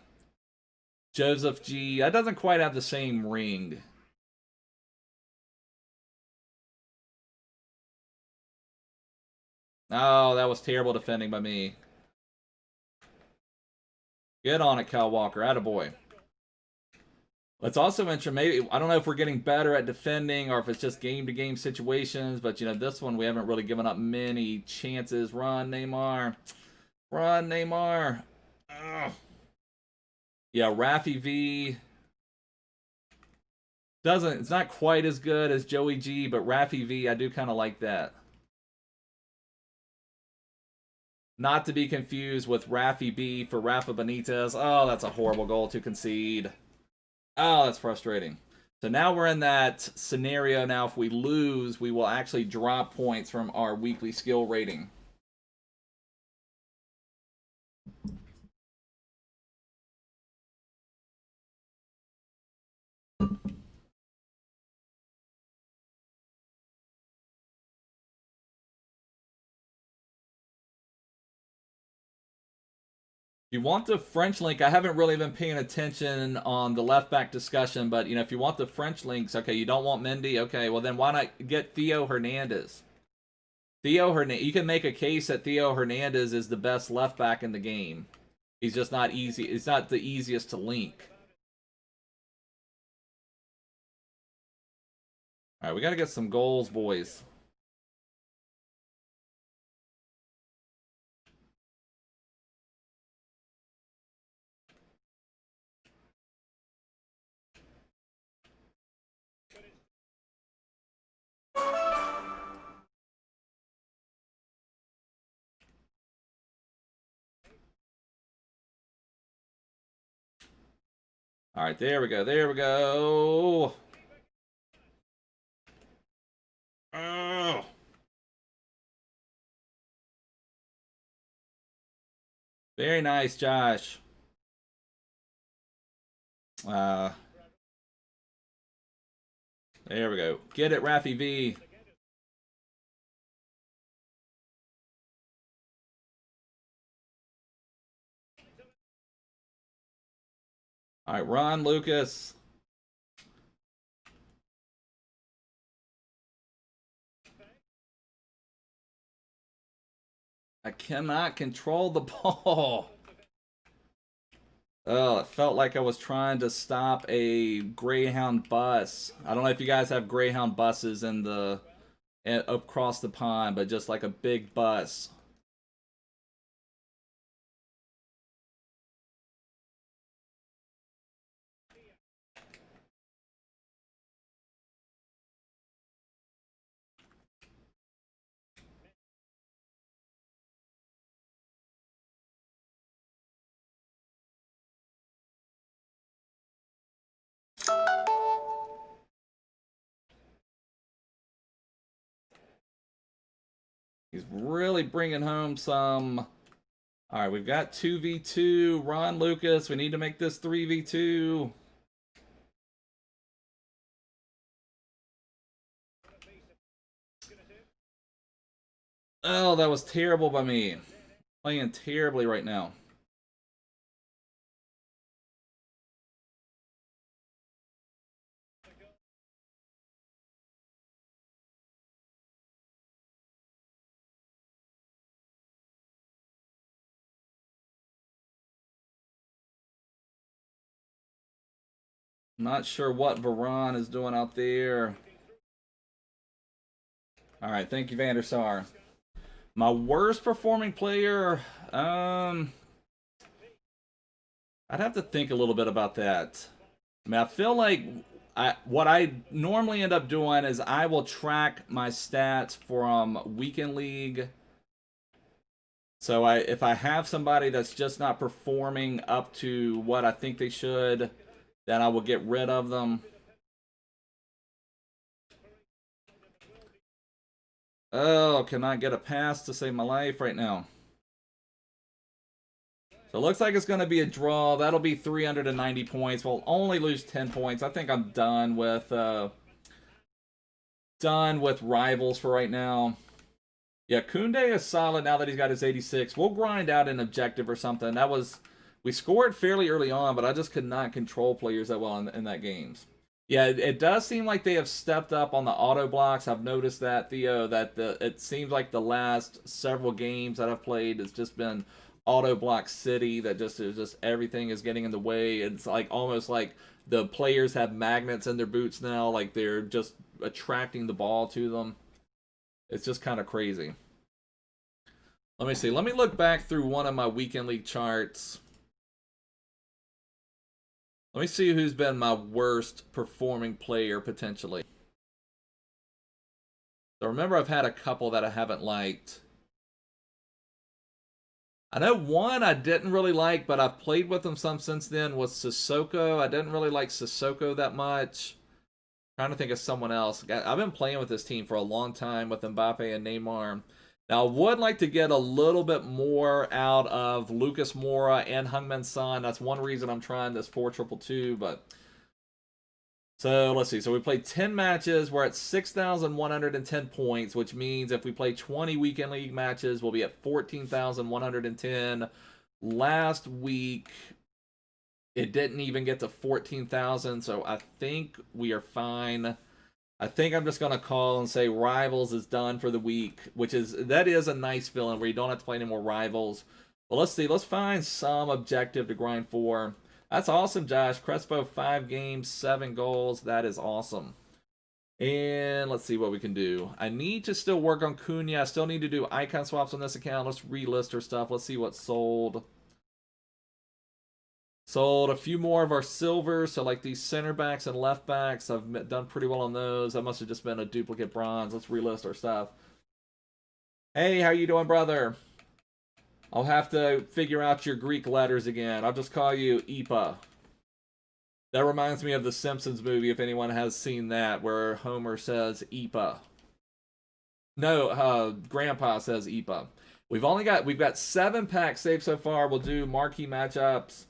Joseph G. That doesn't quite have the same ring. Oh, that was terrible defending by me. Get on it, Kyle Walker. Attaboy. Let's also mention, maybe, I don't know if we're getting better at defending or if it's just game-to-game situations, but, you know, this one we haven't really given up many chances. Run, Neymar. Run, Neymar. Ugh. Yeah, Rafi V. It's not quite as good as Joey G, but Rafi V, I do kind of like that. Not to be confused with Rafi B for Rafa Benitez. Oh, that's a horrible goal to concede. Oh, that's frustrating. So now we're in that scenario. Now, if we lose, we will actually drop points from our weekly skill rating. If you want the French link, I haven't really been paying attention on the left back discussion, but, you know, if you want the French links, okay, you don't want Mendy, okay, well then why not get Theo Hernandez? You can make a case that Theo Hernandez is the best left back in the game. He's just not easy. It's not the easiest to link. All right, we got to get some goals, boys. All right, there we go. There we go. Oh. Very nice, Josh. There we go. Get it, Rafi V. All right, run, Lucas. I cannot control the ball. Oh, it felt like I was trying to stop a Greyhound bus. I don't know if you guys have Greyhound buses in the across the pond, but just like a big bus. He's really bringing home some. All right, we've got 2v2. Ron Lucas, we need to make this 3v2. Oh, that was terrible by me. Playing terribly right now. Not sure what Varane is doing out there. All right, thank you, Van der Sar. My worst performing player, I'd have to think a little bit about that. I mean, I feel like what I normally end up doing is I will track my stats from weekend league. So if I have somebody that's just not performing up to what I think they should, then I will get rid of them. Oh, cannot get a pass to save my life right now. So it looks like it's going to be a draw. That'll be 390 points. We'll only lose 10 points. I think I'm done with rivals for right now. Yeah, Kunde is solid now that he's got his 86. We'll grind out an objective or something. We scored fairly early on, but I just could not control players that well in that games. Yeah, it does seem like they have stepped up on the auto blocks. I've noticed that, Theo, it seems like the last several games that I've played has just been auto block city, that just everything is getting in the way. It's like almost like the players have magnets in their boots now, like they're just attracting the ball to them. It's just kind of crazy. Let me see. Let me look back through one of my weekend league charts. Let me see who's been my worst performing player potentially. So remember, I've had a couple that I haven't liked. I know one I didn't really like, but I've played with them some since then, was Sissoko. I didn't really like Sissoko that much. Trying to think of someone else. I've been playing with this team for a long time with Mbappe and Neymar. Now, I would like to get a little bit more out of Lucas Moura and Heung Min Son. That's one reason I'm trying this 4-2-2, but... So, let's see. So, we played 10 matches. We're at 6,110 points, which means if we play 20 weekend league matches, we'll be at 14,110. Last week, it didn't even get to 14,000, so I think we are fine. I think I'm just going to call and say Rivals is done for the week, that is a nice feeling where you don't have to play any more Rivals. But let's see. Let's find some objective to grind for. That's awesome, Josh. Crespo, 5 games, 7 goals. That is awesome. And let's see what we can do. I need to still work on Cunha. I still need to do icon swaps on this account. Let's relist our stuff. Let's see what sold. Sold a few more of our silvers, so like these center backs and left backs, I've done pretty well on those. That must have just been a duplicate bronze. Let's relist our stuff. Hey, how you doing, brother? I'll have to figure out your Greek letters again. I'll just call you Ipa. That reminds me of the Simpsons movie, if anyone has seen that, where Homer says Ipa. No, Grandpa says Ipa. We've got 7 packs saved so far. We'll do marquee matchups.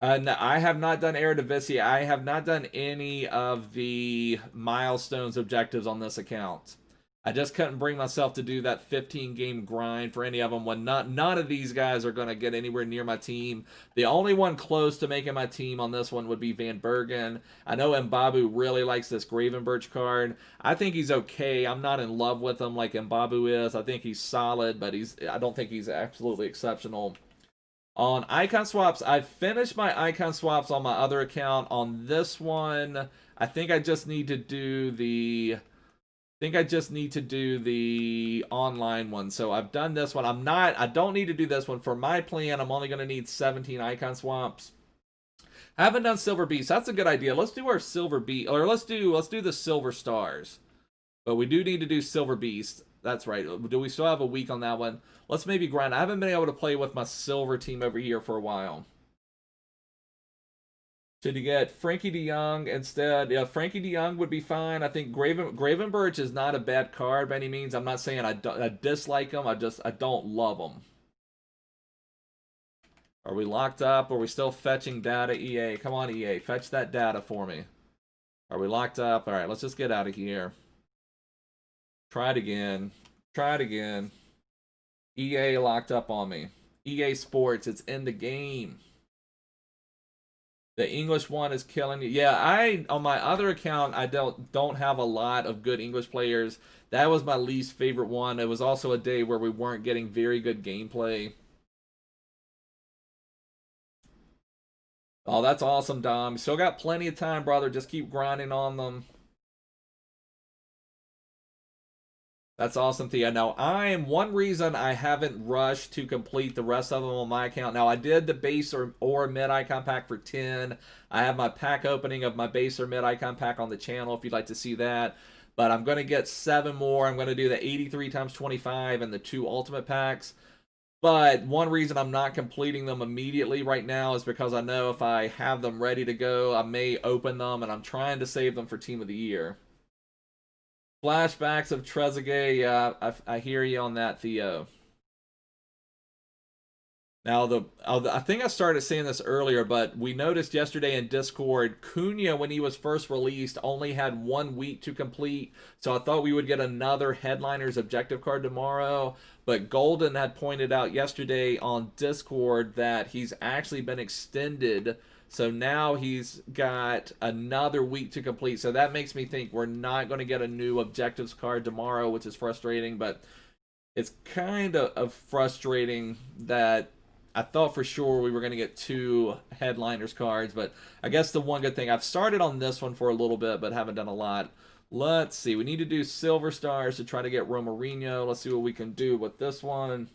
No, I have not done Eredivisie. I have not done any of the milestones objectives on this account. I just couldn't bring myself to do that 15-game grind for any of them when none of these guys are going to get anywhere near my team. The only one close to making my team on this one would be Van Bergen. I know Mbabu really likes this Gravenberch card. I think he's okay. I'm not in love with him like Mbabu is. I think he's solid, but I don't think he's absolutely exceptional. On icon swaps, I've finished my icon swaps on my other account. On this one, I think I just need to do the online one. So I've done this one. I don't need to do this one. For my plan, I'm only going to need 17 icon swaps. I haven't done Silver Beast. That's a good idea. Let's do our Silver Beast, or let's do the Silver Stars. But we do need to do Silver Beast. That's right. Do we still have a week on that one? Let's maybe grind. I haven't been able to play with my silver team over here for a while. Should you get Frankie de Jong instead? Yeah, Frankie de Jong would be fine. I think Gravenberch is not a bad card by any means. I'm not saying I dislike him. I don't love him. Are we locked up? Are we still fetching data, EA? Come on, EA. Fetch that data for me. Are we locked up? All right, let's just get out of here. Try it again. Try it again. EA locked up on me. EA Sports, it's in the game. The English one is killing you. Yeah, on my other account, I don't have a lot of good English players. That was my least favorite one. It was also a day where we weren't getting very good gameplay. Oh, that's awesome, Dom. Still got plenty of time, brother. Just keep grinding on them. That's awesome, Thea. Now, one reason I haven't rushed to complete the rest of them on my account. Now, I did the base or mid icon pack for 10. I have my pack opening of my base or mid icon pack on the channel if you'd like to see that. But I'm going to get 7 more. I'm going to do the 83 times 25 and the 2 ultimate packs. But one reason I'm not completing them immediately right now is because I know if I have them ready to go, I may open them, and I'm trying to save them for Team of the Year. Flashbacks of Trezeguet, yeah, I hear you on that, Theo. Now, I think I started saying this earlier, but we noticed yesterday in Discord, Cunha, when he was first released, only had 1 week to complete. So I thought we would get another Headliners objective card tomorrow. But Golden had pointed out yesterday on Discord that he's actually been extended. So now he's got another week to complete. So that makes me think we're not going to get a new objectives card tomorrow, which is frustrating. But it's kind of frustrating that I thought for sure we were going to get 2 Headliners cards. But I guess the one good thing, I've started on this one for a little bit, but haven't done a lot. Let's see. We need to do Silver Stars to try to get Romarinho. Let's see what we can do with this one.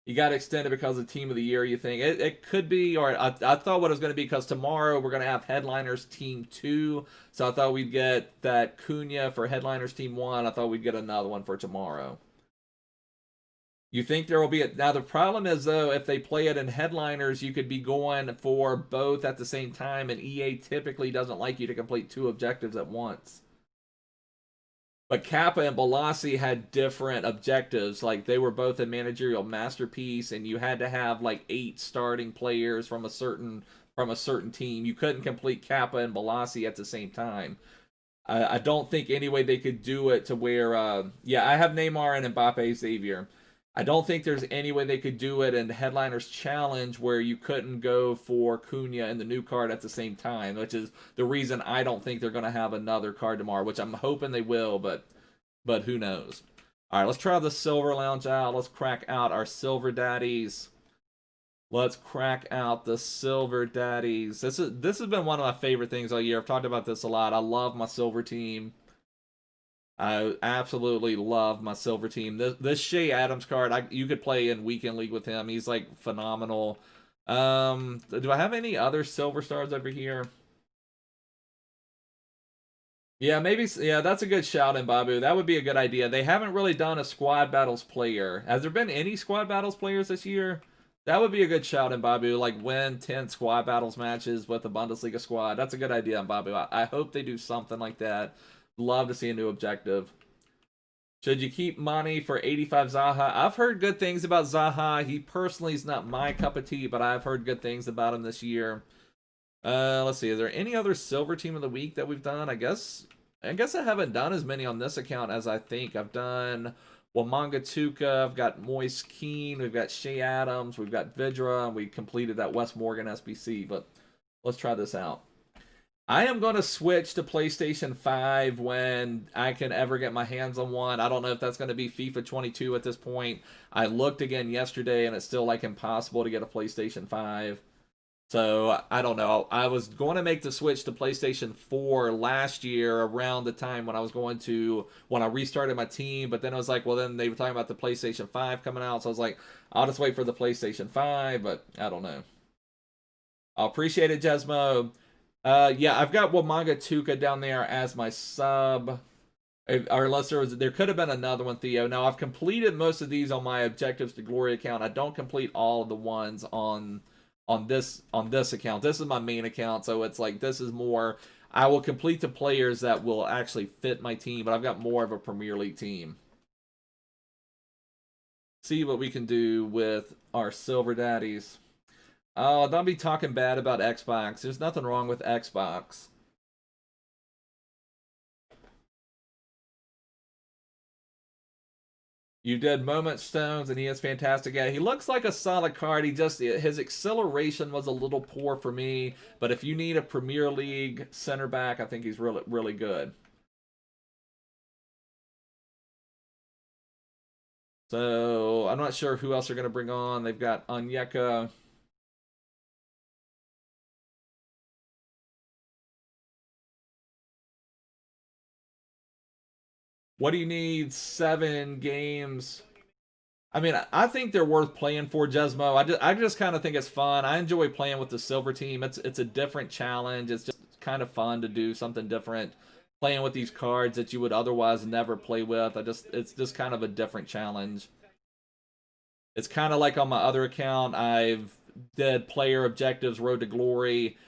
You got extended because of Team of the Year, you think? It could be, or I thought what it was going to be because tomorrow we're going to have Headliners Team 2. So I thought we'd get that Cunha for Headliners Team 1. I thought we'd get another one for tomorrow. You think there will be now the problem is, though, if they play it in Headliners, you could be going for both at the same time, and EA typically doesn't like you to complete 2 objectives at once. But Kappa and Balassi had different objectives. Like, they were both a managerial masterpiece, and you had to have like 8 starting players from a certain team. You couldn't complete Kappa and Balassi at the same time. I don't think anyway they could do it to where yeah, I have Neymar and Mbappe Xavier. I don't think there's any way they could do it in the Headliners Challenge where you couldn't go for Cunha and the new card at the same time, which is the reason I don't think they're going to have another card tomorrow, which I'm hoping they will, but who knows. All right, let's try the Silver Lounge out. Let's crack out our Silver Daddies. Let's crack out the Silver Daddies. This has been one of my favorite things all year. I've talked about this a lot. I love my Silver team. I absolutely love my Silver team. This Shea Adams card, you could play in Weekend League with him. He's like phenomenal. Do I have any other Silver Stars over here? Yeah, maybe. Yeah, that's a good shout in Babu. That would be a good idea. They haven't really done a Squad Battles player. Has there been any Squad Battles players this year? That would be a good shout in Babu. Like, win 10 Squad Battles matches with the Bundesliga squad. That's a good idea in Babu. I hope they do something like that. Love to see a new objective. Should you keep money for 85 Zaha? I've heard good things about Zaha. He personally is not my cup of tea, but I've heard good things about him this year. Let's see. Is there any other Silver Team of the Week that we've done? I guess I haven't done as many on this account as I think. I've done Wamanga Tuka. I've got Moise Keane. We've got Shea Adams. We've got Vidra. And we completed that West Morgan SBC. But let's try this out. I am going to switch to PlayStation 5 when I can ever get my hands on one. I don't know if that's going to be FIFA 22 at this point. I looked again yesterday, and it's still like impossible to get a PlayStation 5. So, I don't know. I was going to make the switch to PlayStation 4 last year around the time when I restarted my team. But then I was like, well, then they were talking about the PlayStation 5 coming out. So I was like, I'll just wait for the PlayStation 5. But I don't know. I appreciate it, Jesmo. Yeah, I've got Wamanga Tuka down there as my sub. Or unless there could have been another one, Theo. Now, I've completed most of these on my Objectives to Glory account. I don't complete all of the ones on on this account. This is my main account, so it's like this is more. I will complete the players that will actually fit my team, but I've got more of a Premier League team. See what we can do with our Silver Daddies. Oh, don't be talking bad about Xbox. There's nothing wrong with Xbox. You did Moment Stones, and he is fantastic. Yeah, he looks like a solid card. His acceleration was a little poor for me, but if you need a Premier League center back, I think he's really, really good. So I'm not sure who else they're going to bring on. They've got Onyeka. What do you need? 7 games. I mean, I think they're worth playing for, Jesmo. I just kind of think it's fun. I enjoy playing with the silver team. It's a different challenge. It's just kind of fun to do something different, playing with these cards that you would otherwise never play with. It's just kind of a different challenge. It's kind of like on my other account, I've did player objectives, Road to Glory,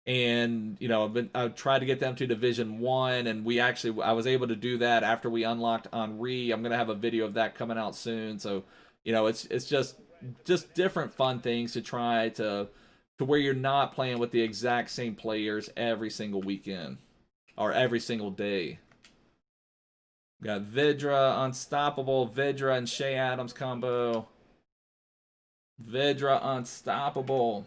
and you know I've tried to get them to Division 1, and I was able to do that after we unlocked Henri. I'm gonna have a video of that coming out soon. So you know it's just different fun things to try to where you're not playing with the exact same players every single weekend or every single day. We got Vidra, Unstoppable, Vidra and Shea Adams combo. Vidra Unstoppable.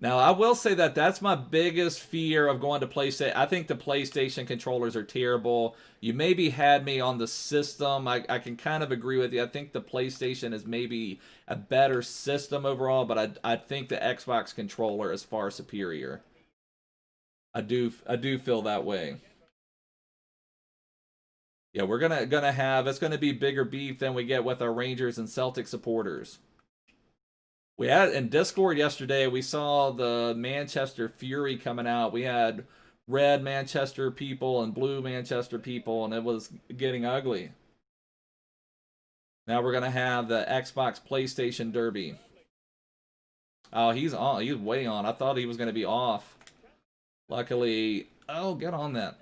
Now, I will say that that's my biggest fear of going to PlayStation. I think the PlayStation controllers are terrible. You maybe had me on the system. I can kind of agree with you. I think the PlayStation is maybe a better system overall, but I think the Xbox controller is far superior. I do feel that way. Yeah, we're gonna have it's gonna be bigger beef than we get with our Rangers and Celtic supporters. We had in Discord yesterday, we saw the Manchester Fury coming out. We had red Manchester people and blue Manchester people, and it was getting ugly. Now we're gonna have the Xbox PlayStation Derby. Oh, he's on. He's way on. I thought he was gonna be off. Luckily, oh, get on that.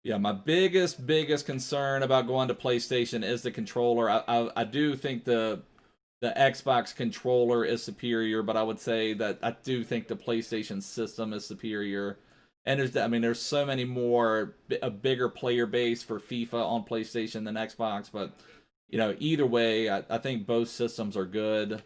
Yeah, my biggest concern about going to PlayStation is the controller. I do think the Xbox controller is superior, but I would say that I do think the PlayStation system is superior. And there's so many more a bigger player base for FIFA on PlayStation than Xbox, but you know, either way, I think both systems are good.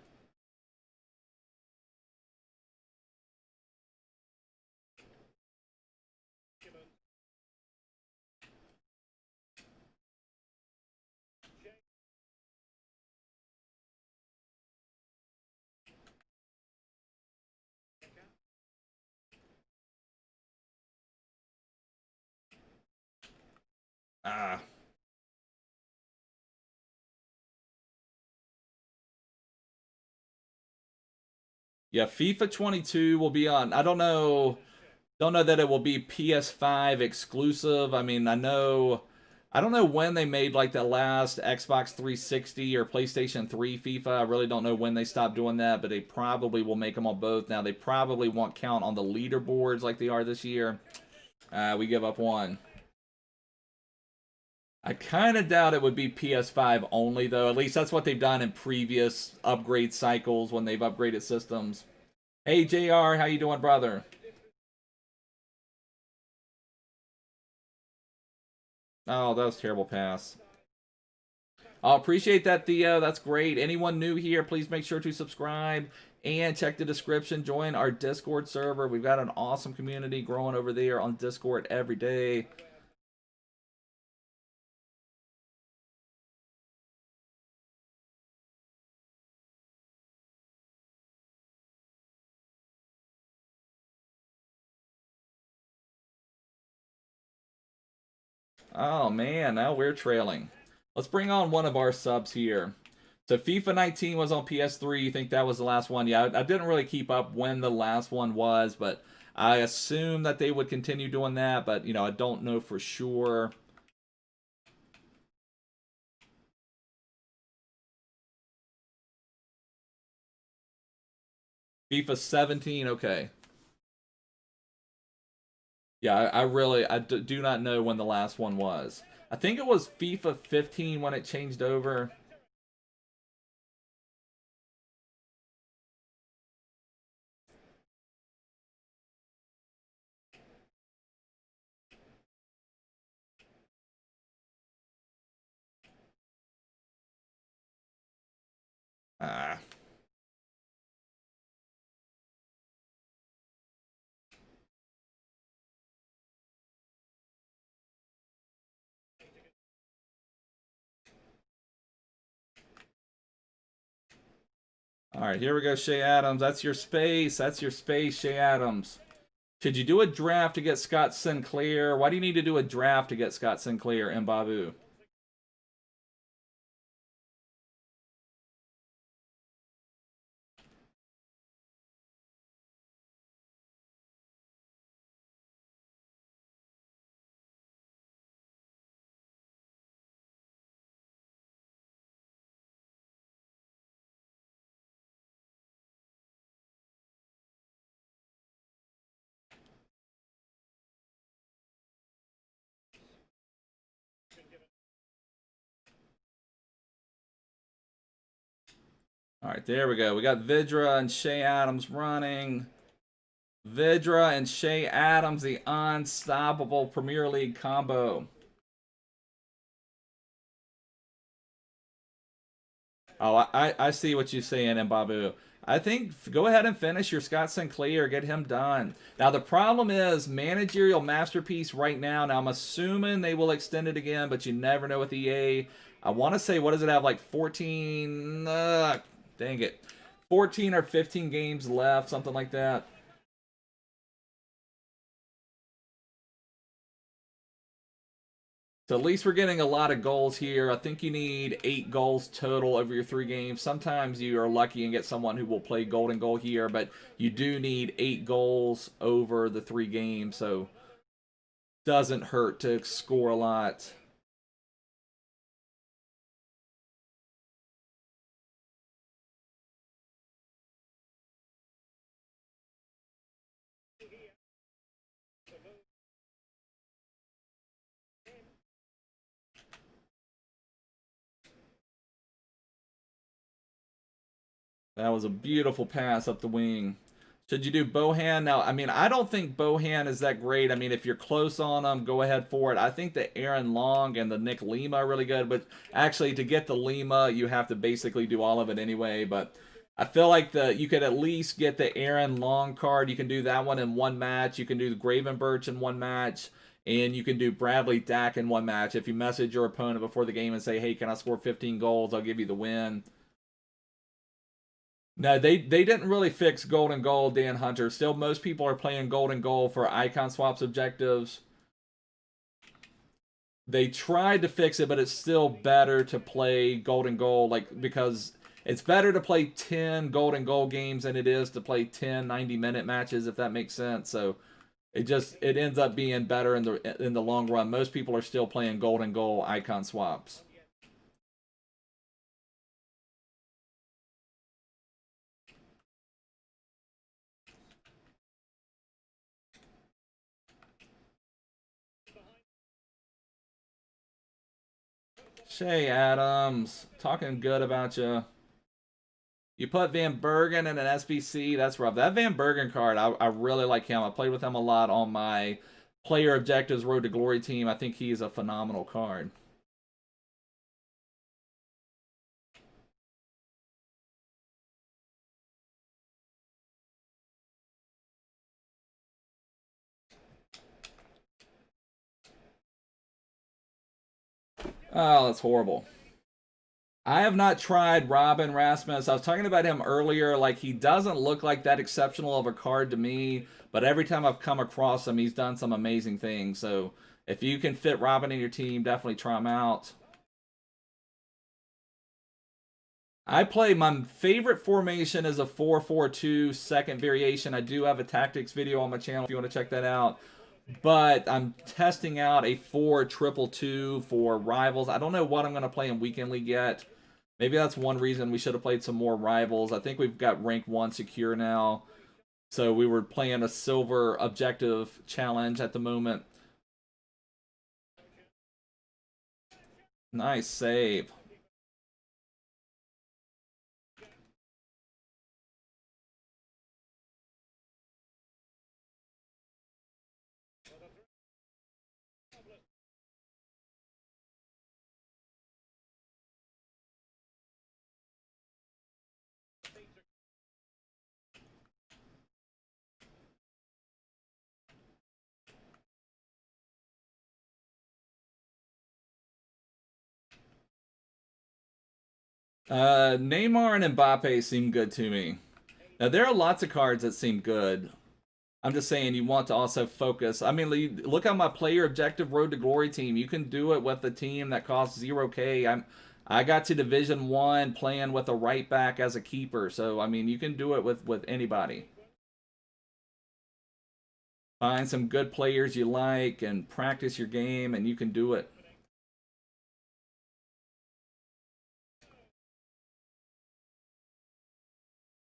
Ah. Yeah, FIFA 22 will be on. I don't know that it will be PS5 exclusive. I mean, I don't know when they made like the last Xbox 360 or PlayStation 3 FIFA. I really don't know when they stopped doing that, but they probably will make them on both. Now, they probably won't count on the leaderboards like they are this year. We give up one. I kind of doubt it would be PS5 only, though. At least that's what they've done in previous upgrade cycles when they've upgraded systems. Hey, JR, how you doing, brother? Oh, that was a terrible pass. I appreciate that, Theo. That's great. Anyone new here, please make sure to subscribe and check the description. Join our Discord server. We've got an awesome community growing over there on Discord every day. Oh, man. Now we're trailing. Let's bring on one of our subs here. So FIFA 19 was on PS3. You think that was the last one? Yeah, I didn't really keep up when the last one was, but I assume that they would continue doing that, but, you know, I don't know for sure. FIFA 17, okay. Yeah, I do not know when the last one was. I think it was FIFA 15 when it changed over. Ah. All right, here we go, Shea Adams. That's your space. That's your space, Shea Adams. Should you do a draft to get Scott Sinclair? Why do you need to do a draft to get Scott Sinclair and Babu? All right, there we go. We got Vidra and Shea Adams running. Vidra and Shea Adams, the unstoppable Premier League combo. Oh, I see what you're saying, Mbabu. I think go ahead and finish your Scott Sinclair. Get him done. Now, the problem is managerial masterpiece right now. Now, I'm assuming they will extend it again, but you never know with EA. I want to say, what does it have, like 14? Dang it. 14 or 15 games left, something like that. So at least we're getting a lot of goals here. I think you need 8 goals total over your 3 games. Sometimes you are lucky and get someone who will play golden goal here, but you do need 8 goals over the 3 games, so doesn't hurt to score a lot. That was a beautiful pass up the wing. Should you do Bohan? Now, I mean, I don't think Bohan is that great. I mean, if you're close on them, go ahead for it. I think the Aaron Long and the Nick Lima are really good, but actually to get the Lima, you have to basically do all of it anyway, but I feel like you could at least get the Aaron Long card. You can do that one in one match. You can do the Gravenberch in one match, and you can do Bradley Dack in one match. If you message your opponent before the game and say, hey, can I score 15 goals? I'll give you the win. No, they didn't really fix Golden Goal, Dan Hunter. Still, most people are playing Golden Goal for icon swaps objectives. They tried to fix it, but it's still better to play Golden Goal, like, because it's better to play 10 Golden Goal games than it is to play 10 90-minute matches, if that makes sense. So it ends up being better in the long run. Most people are still playing Golden Goal icon swaps. Shea Adams, talking good about you. You put Van Bergen in an SBC, that's rough. That Van Bergen card, I really like him. I played with him a lot on my Player Objectives Road to Glory team. I think he's a phenomenal card. Oh, that's horrible. I have not tried Robin Rasmus. I was talking about him earlier. Like, he doesn't look like that exceptional of a card to me, but every time I've come across him, he's done some amazing things. So if you can fit Robin in your team, definitely try him out. I play, my favorite formation is a 4-4-2 second variation. I do have a tactics video on my channel if you want to check that out. But I'm testing out a 4-2-2 for rivals. I don't know what I'm going to play in Weekend League yet. Maybe that's one reason we should have played some more rivals. I think we've got rank 1 secure now. So we were playing a silver objective challenge at the moment. Nice save. Neymar and Mbappe seem good to me. Now, there are lots of cards that seem good. I'm just saying you want to also focus. I mean, look at my player objective Road to Glory team. You can do it with a team that costs 0K. I got to Division 1 playing with a right back as a keeper. So, I mean, you can do it with anybody. Find some good players you like and practice your game, and you can do it.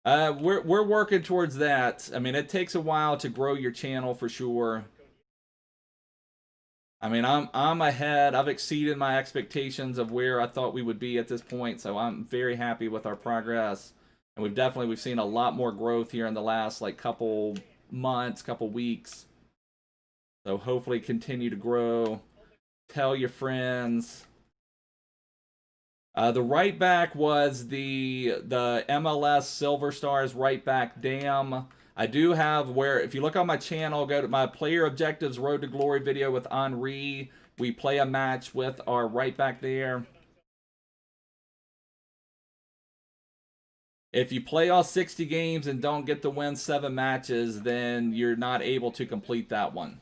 We're working towards that. I mean, it takes a while to grow your channel for sure. I mean, I'm ahead. I've exceeded my expectations of where I thought we would be at this point, so I'm very happy with our progress. And we've seen a lot more growth here in the last like couple months, couple weeks. So hopefully continue to grow. Tell your friends. The right back was the MLS Silver Stars right back Dam. I do have where, if you look on my channel, go to my Player Objectives Road to Glory video with Henri. We play a match with our right back there. If you play all 60 games and don't get to win 7 matches, then you're not able to complete that one.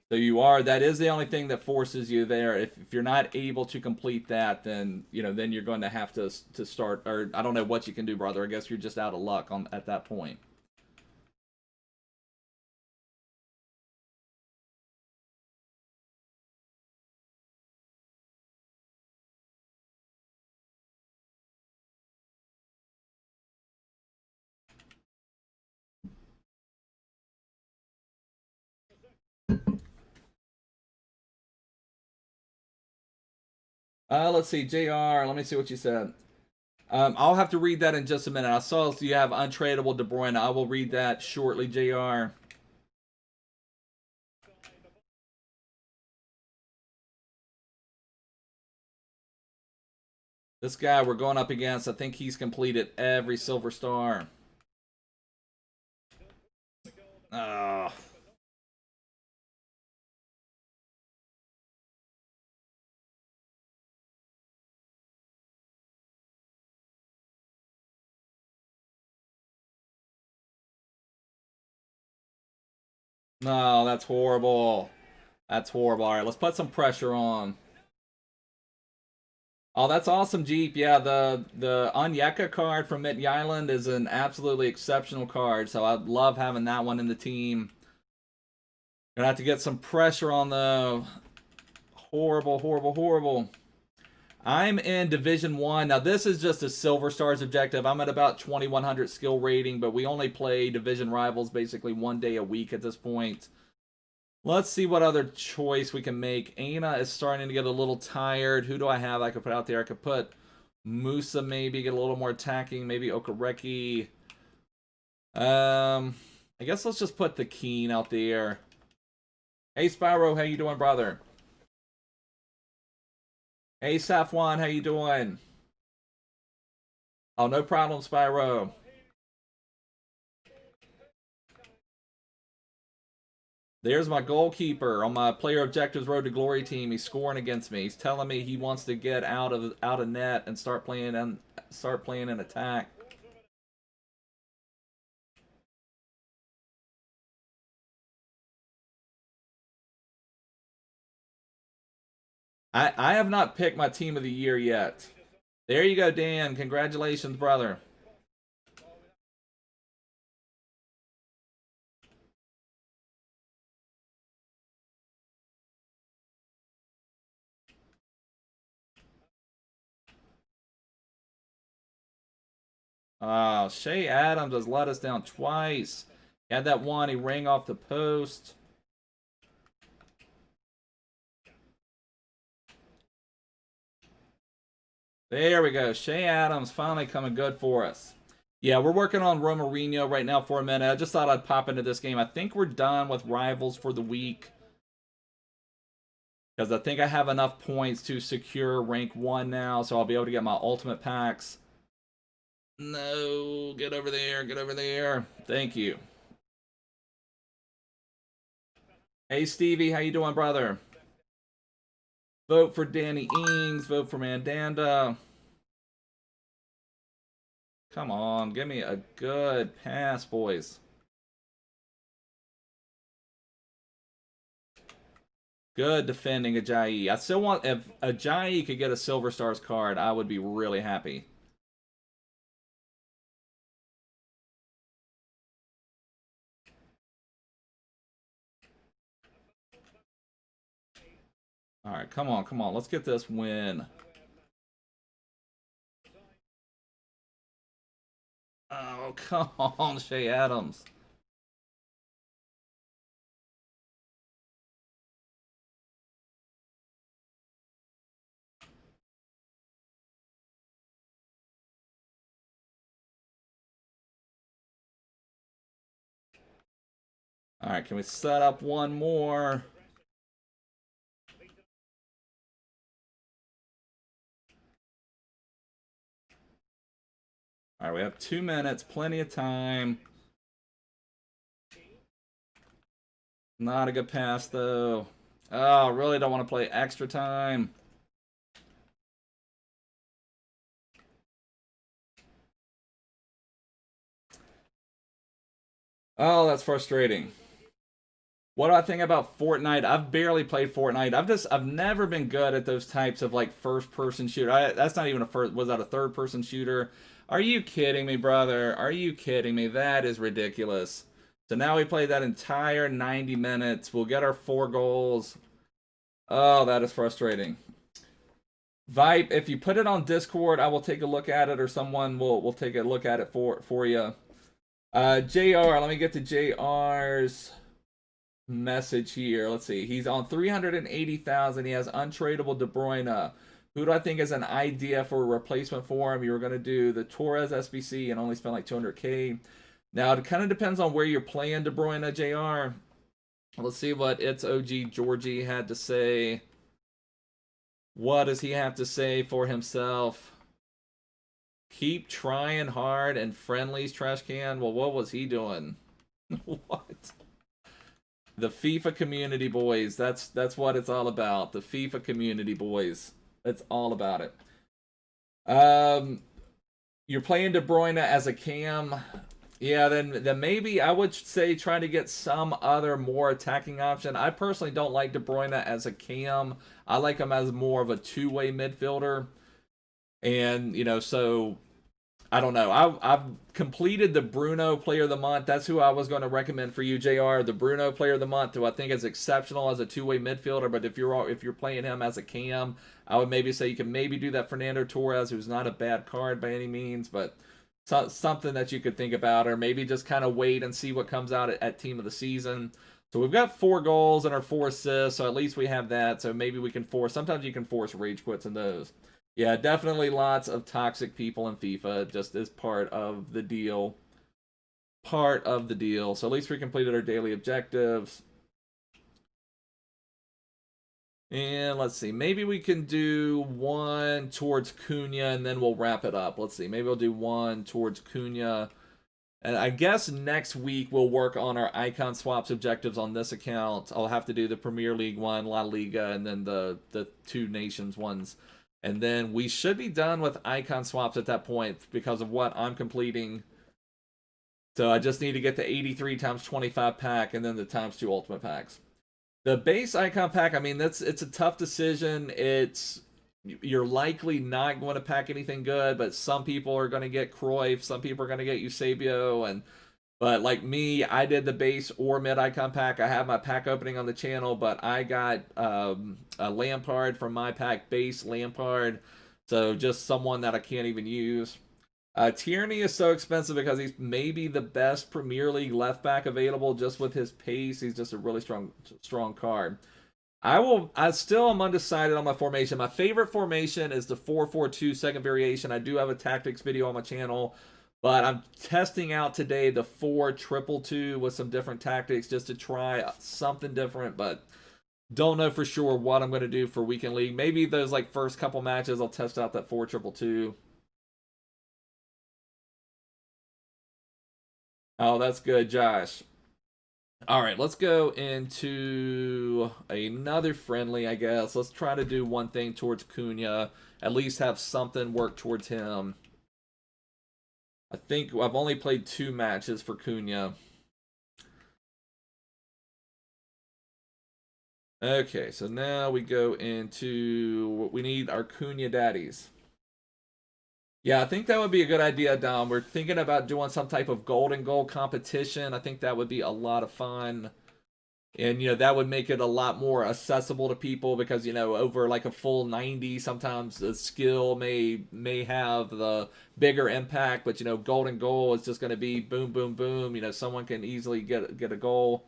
So that is the only thing that forces you there. If you're not able to complete that, then, then you're going to have to start, or I don't know what you can do, brother. I guess you're just out of luck at that point. Let's see, JR. Let me see what you said. I'll have to read that in just a minute. I saw you have untradeable De Bruyne. I will read that shortly, JR. This guy we're going up against, I think he's completed every Silver Star. Oh. No, that's horrible. That's horrible. All right, let's put some pressure on. Oh, that's awesome, Jeep. Yeah, the Onyeka card from Mid Island is an absolutely exceptional card, so I love having that one in the team. Gonna have to get some pressure on the horrible, horrible, horrible. I'm in Division 1. Now, this is just a Silver Stars objective. I'm at about 2100 skill rating, but we only play Division Rivals basically 1 day a week at this point. Let's see what other choice we can make. Aina is starting to get a little tired. Who do I have I could put out there? I could put Musa maybe, get a little more attacking. Maybe Okereke. I guess let's just put the Keen out there. Hey, Spyro, how you doing, brother? Hey, Safwan, how you doing? Oh, no problem, Spyro. There's my goalkeeper on my Player Objectives Road to Glory team. He's scoring against me. He's telling me he wants to get out of net and start playing in attack. I have not picked my team of the year yet. There you go, Dan. Congratulations, brother. Oh, Shea Adams has let us down twice. He had that one, he rang off the post. There we go. Shea Adams finally coming good for us. Yeah, we're working on Romarinho right now for a minute. I just thought I'd pop into this game. I think we're done with rivals for the week. Because I think I have enough points to secure rank 1 now, so I'll be able to get my ultimate packs. No, get over there, get over there. Thank you. Hey, Stevie, how you doing, brother? Vote for Danny Ings, vote for Mandanda. Come on, give me a good pass, boys. Good defending Ajayi. I still want, if Ajayi could get a Silver Stars card, I would be really happy. All right, come on, come on. Let's get this win. Oh, come on, Shea Adams. All right, can we set up one more? All right, we have 2 minutes, plenty of time. Not a good pass, though. Oh, really don't want to play extra time. Oh, that's frustrating. What do I think about Fortnite? I've barely played Fortnite. I've never been good at those types of like first-person shooter. That's not even a first. Was that a third-person shooter? Are you kidding me, brother? Are you kidding me? That is ridiculous. So now we play that entire 90 minutes. We'll get our 4 goals. Oh, that is frustrating. Vipe, if you put it on Discord, I will take a look at it, or someone will take a look at it for you. JR, let me get to JR's message here. Let's see. He's on 380,000. He has untradeable De Bruyne. Who do I think is an idea for a replacement for him? You were going to do the Torres SBC and only spend like 200K. Now, it kind of depends on where you're playing De Bruyne, JR. Let's see what It's OG Georgie had to say. What does he have to say for himself? Keep trying hard and friendlies, trash can. Well, what was he doing? What? The FIFA community, boys. That's what it's all about. The FIFA community, boys. That's all about it. You're playing De Bruyne as a cam. Yeah, then maybe I would say try to get some other more attacking option. I personally don't like De Bruyne as a cam. I like him as more of a two-way midfielder. And, you know, so I don't know. I've completed the Bruno Player of the Month. That's who I was going to recommend for you, JR. The Bruno Player of the Month, who I think is exceptional as a two-way midfielder. But if you're playing him as a cam, I would maybe say you can maybe do that Fernando Torres, who's not a bad card by any means, but something that you could think about, or maybe just kind of wait and see what comes out at Team of the Season. So we've got 4 goals and our 4 assists, so at least we have that. So maybe we can force. Sometimes you can force rage quits in those. Yeah, definitely lots of toxic people in FIFA, just as part of the deal. Part of the deal. So at least we completed our daily objectives. And let's see, maybe we can do 1 towards Cunha, and then we'll wrap it up. Let's see, maybe we'll do 1 towards Cunha. And I guess next week we'll work on our icon swaps objectives on this account. I'll have to do the Premier League one, La Liga, and then the 2 nations ones. And then we should be done with icon swaps at that point because of what I'm completing. So I just need to get the 83 times 25 pack and then the times 2 ultimate packs. The base icon pack, I mean, it's a tough decision. It's you're likely not going to pack anything good, but some people are going to get Cruyff, some people are going to get Eusebio, but like me, I did the base or mid icon pack. I have my pack opening on the channel, but I got a Lampard from my pack, base Lampard, so just someone that I can't even use. Tierney is so expensive because he's maybe the best Premier League left back available just with his pace. He's just a really strong card. I still am undecided on my formation. My favorite formation is the 4-4-2 second variation. I do have a tactics video on my channel, but I'm testing out today the 4-2-2 with some different tactics just to try something different, but don't know for sure what I'm going to do for weekend league. Maybe those like first couple matches I'll test out that 4-2-2. Oh, that's good, Josh. All right, let's go into another friendly, I guess. Let's try to do one thing towards Cunha. At least have something work towards him. I think I've only played 2 matches for Cunha. Okay, so now we go into... We need our Cunha daddies. Yeah, I think that would be a good idea, Dom. We're thinking about doing some type of golden goal competition. I think that would be a lot of fun. And, you know, that would make it a lot more accessible to people because, you know, over like a full 90, sometimes the skill may have the bigger impact. But, you know, golden goal is just going to be boom, boom, boom. You know, someone can easily get a goal.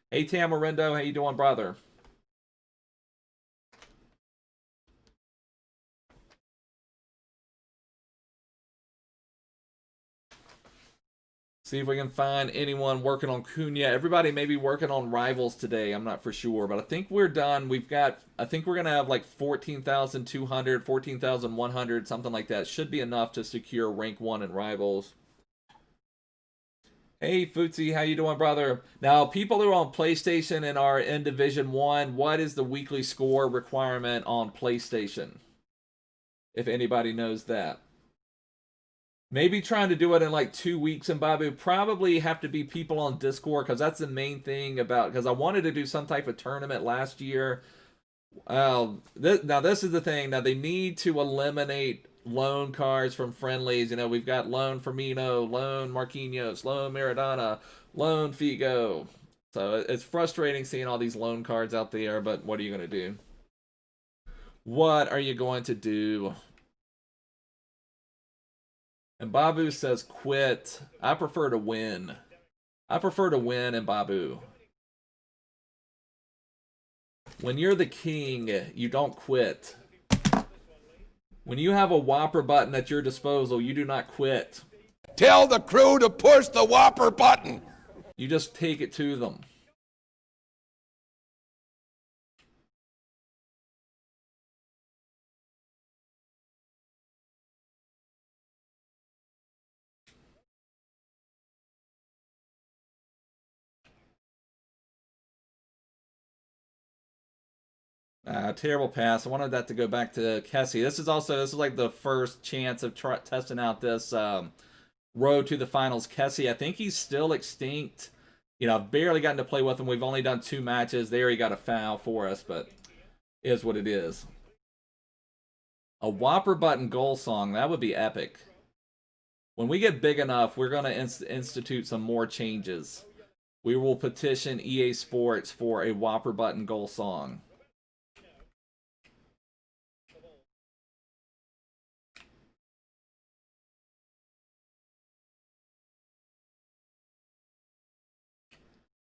Hey, Tamarindo, how you doing, brother? See if we can find anyone working on Cunha. Everybody may be working on rivals today. I'm not for sure, but I think we're done. I think we're going to have like 14,200, 14,100, something like that. Should be enough to secure rank 1 in rivals. Hey, Footsie, how you doing, brother? Now, people who are on PlayStation and are in Division 1, what is the weekly score requirement on PlayStation? If anybody knows that. Maybe trying to do it in like 2 weeks, and Babu probably have to be people on Discord because that's the main thing about. Because I wanted to do some type of tournament last year. Now this is the thing. Now they need to eliminate loan cards from friendlies. You know, we've got loan Firmino, loan Marquinhos, loan Maradona, loan Figo. So it's frustrating seeing all these loan cards out there. But what are you going to do? What are you going to do? And Babu says quit. I prefer to win. I prefer to win, and Babu. When you're the king, you don't quit. When you have a Whopper button at your disposal, you do not quit. Tell the crew to push the Whopper button. You just take it to them. Terrible pass. I wanted that to go back to Kessie. This is like the first chance of testing out this road to the finals. Kessie, I think he's still extinct. You know, I've barely gotten to play with him. We've only done 2 matches. There he got a foul for us, but it is what it is. A Whopper button goal song. That would be epic. When we get big enough, we're going to institute some more changes. We will petition EA Sports for a Whopper button goal song.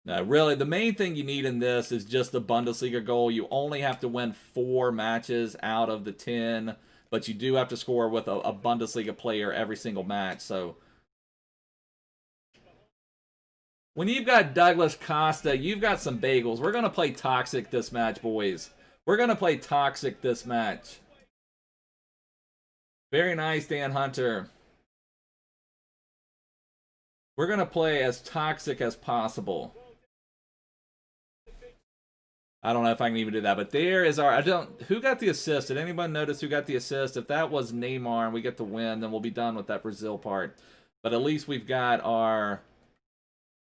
Now, really, the main thing you need in this is just the Bundesliga goal. You only have to win 4 matches out of the 10, but you do have to score with a Bundesliga player every single match. So, when you've got Douglas Costa, you've got some bagels. We're going to play Toxic this match, boys. We're going to play Toxic this match. Very nice, Dan Hunter. We're going to play as toxic as possible. I don't know if I can even do that, but there is our... Who got the assist? Did anybody notice who got the assist? If that was Neymar and we get the win, then we'll be done with that Brazil part. But at least we've got our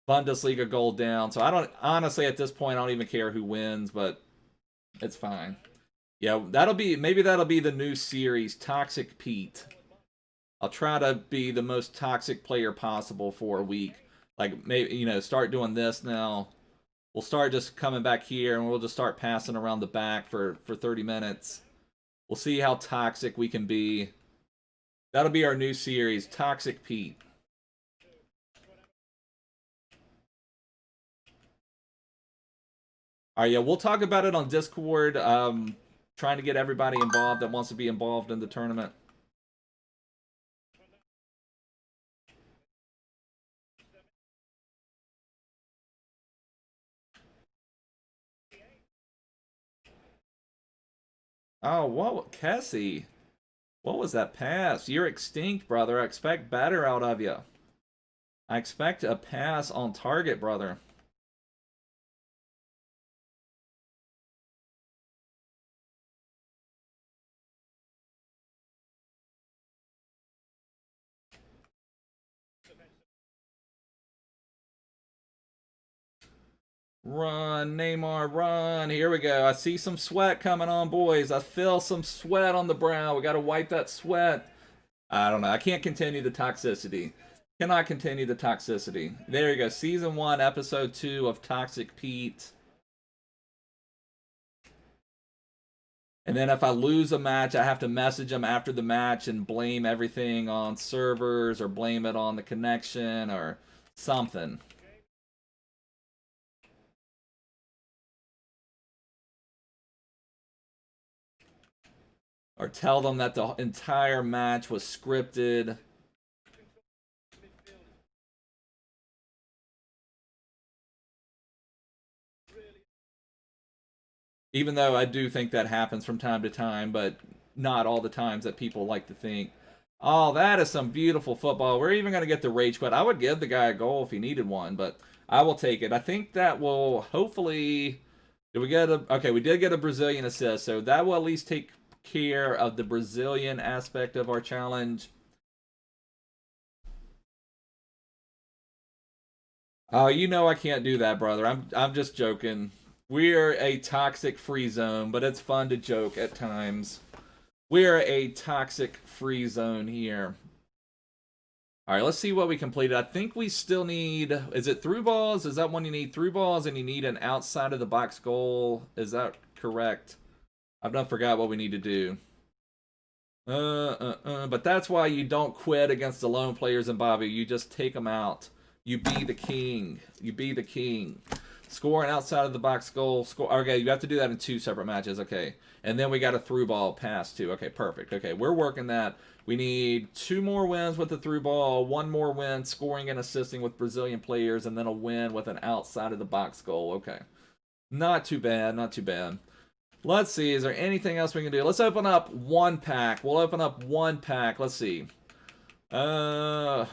Bundesliga goal down. So I don't... Honestly, at this point, I don't even care who wins, but it's fine. Yeah, maybe that'll be the new series, Toxic Pete. I'll try to be the most toxic player possible for a week. Like, maybe, you know, start doing this now. We'll start just coming back here, and we'll just start passing around the back for 30 minutes. We'll see how toxic we can be. That'll be our new series, Toxic Pete. All right, yeah, we'll talk about it on Discord. Trying to get everybody involved that wants to be involved in the tournament. Oh, what, Cassie? What was that pass? You're extinct, brother. I expect better out of you. I expect a pass on target, brother. Run, Neymar, run. Here we go. I see some sweat coming on, boys. I feel some sweat on the brow. We got to wipe that sweat. I don't know. I can't continue the toxicity. Cannot continue the toxicity. There you go. Season 1, Episode 2 of Toxic Pete. And then if I lose a match, I have to message them after the match and blame everything on servers or blame it on the connection or something. Or tell them that the entire match was scripted. Even though I do think that happens from time to time, but not all the times that people like to think. Oh, that is some beautiful football. We're even going to get the rage quit. I would give the guy a goal if he needed one, but I will take it. I think that will hopefully... Did we get a... Okay, we did get a Brazilian assist, so that will at least take care of the Brazilian aspect of our challenge. Oh, you know I can't do that, brother. I'm just joking. We're a toxic free zone, but it's fun to joke at times. We're a toxic free zone here. All right, let's see what we completed. I think we still need... Is it through balls? Is that one you need? Through balls, and you need an outside of the box goal. Is that correct? I've not forgot what we need to do. But that's why you don't quit against the lone players in Bobby. You just take them out. You be the king. You be the king. Score an outside of the box goal. Score. Okay, you have to do that in 2 separate matches. Okay. And then we got a through ball pass too. Okay, perfect. Okay, we're working that. We need 2 more wins with the through ball, 1 more win scoring and assisting with Brazilian players, and then a win with an outside of the box goal. Okay. Not too bad. Not too bad. Let's see. Is there anything else we can do? Let's open up 1 pack. We'll open up 1 pack. Let's see. We're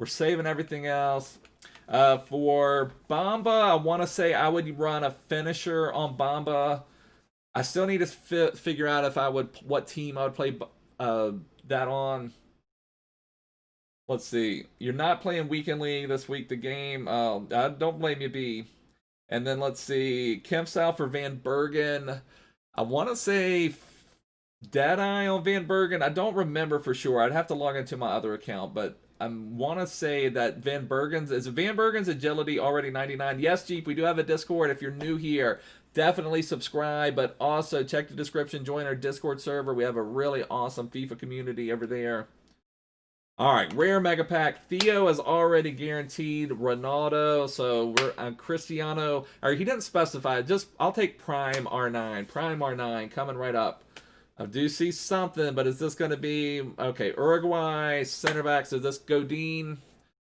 saving everything else. For Bamba, I want to say I would run a finisher on Bamba. I still need to figure out if I would what team I would play that on. Let's see. You're not playing Weekend League this week. The game. I don't blame you, B. And then let's see. Kempsal for Van Bergen. I want to say Deadeye on Van Bergen. I don't remember for sure. I'd have to log into my other account, but I want to say that Van Bergen's... Is Van Bergen's agility already 99? Yes, Jeep, we do have a Discord. If you're new here, definitely subscribe, but also check the description. Join our Discord server. We have a really awesome FIFA community over there. All right, rare mega pack. Theo is already guaranteed Ronaldo, so we're Cristiano. Or he didn't specify. Just I'll take Prime R9. Prime R9 coming right up. I do see something, but is this going to be... Okay, Uruguay, center backs. Is this Godin?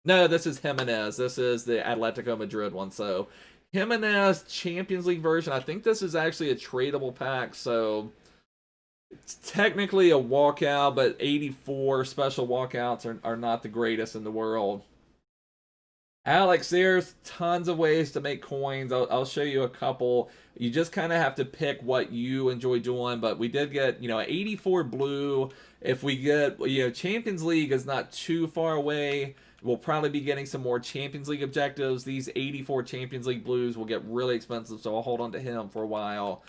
No, this is Hernandez. This is the Atletico Madrid one. So, Hernandez Champions League version. I think this is actually a tradable pack, so... It's technically a walkout, but 84 special walkouts are not the greatest in the world. Alex, there's tons of ways to make coins. I'll show you a couple. You just kind of have to pick what you enjoy doing, but we did get, 84 blue. If we get, Champions League is not too far away. We'll probably be getting some more Champions League objectives. These 84 Champions League blues will get really expensive, so I'll hold on to him for a while.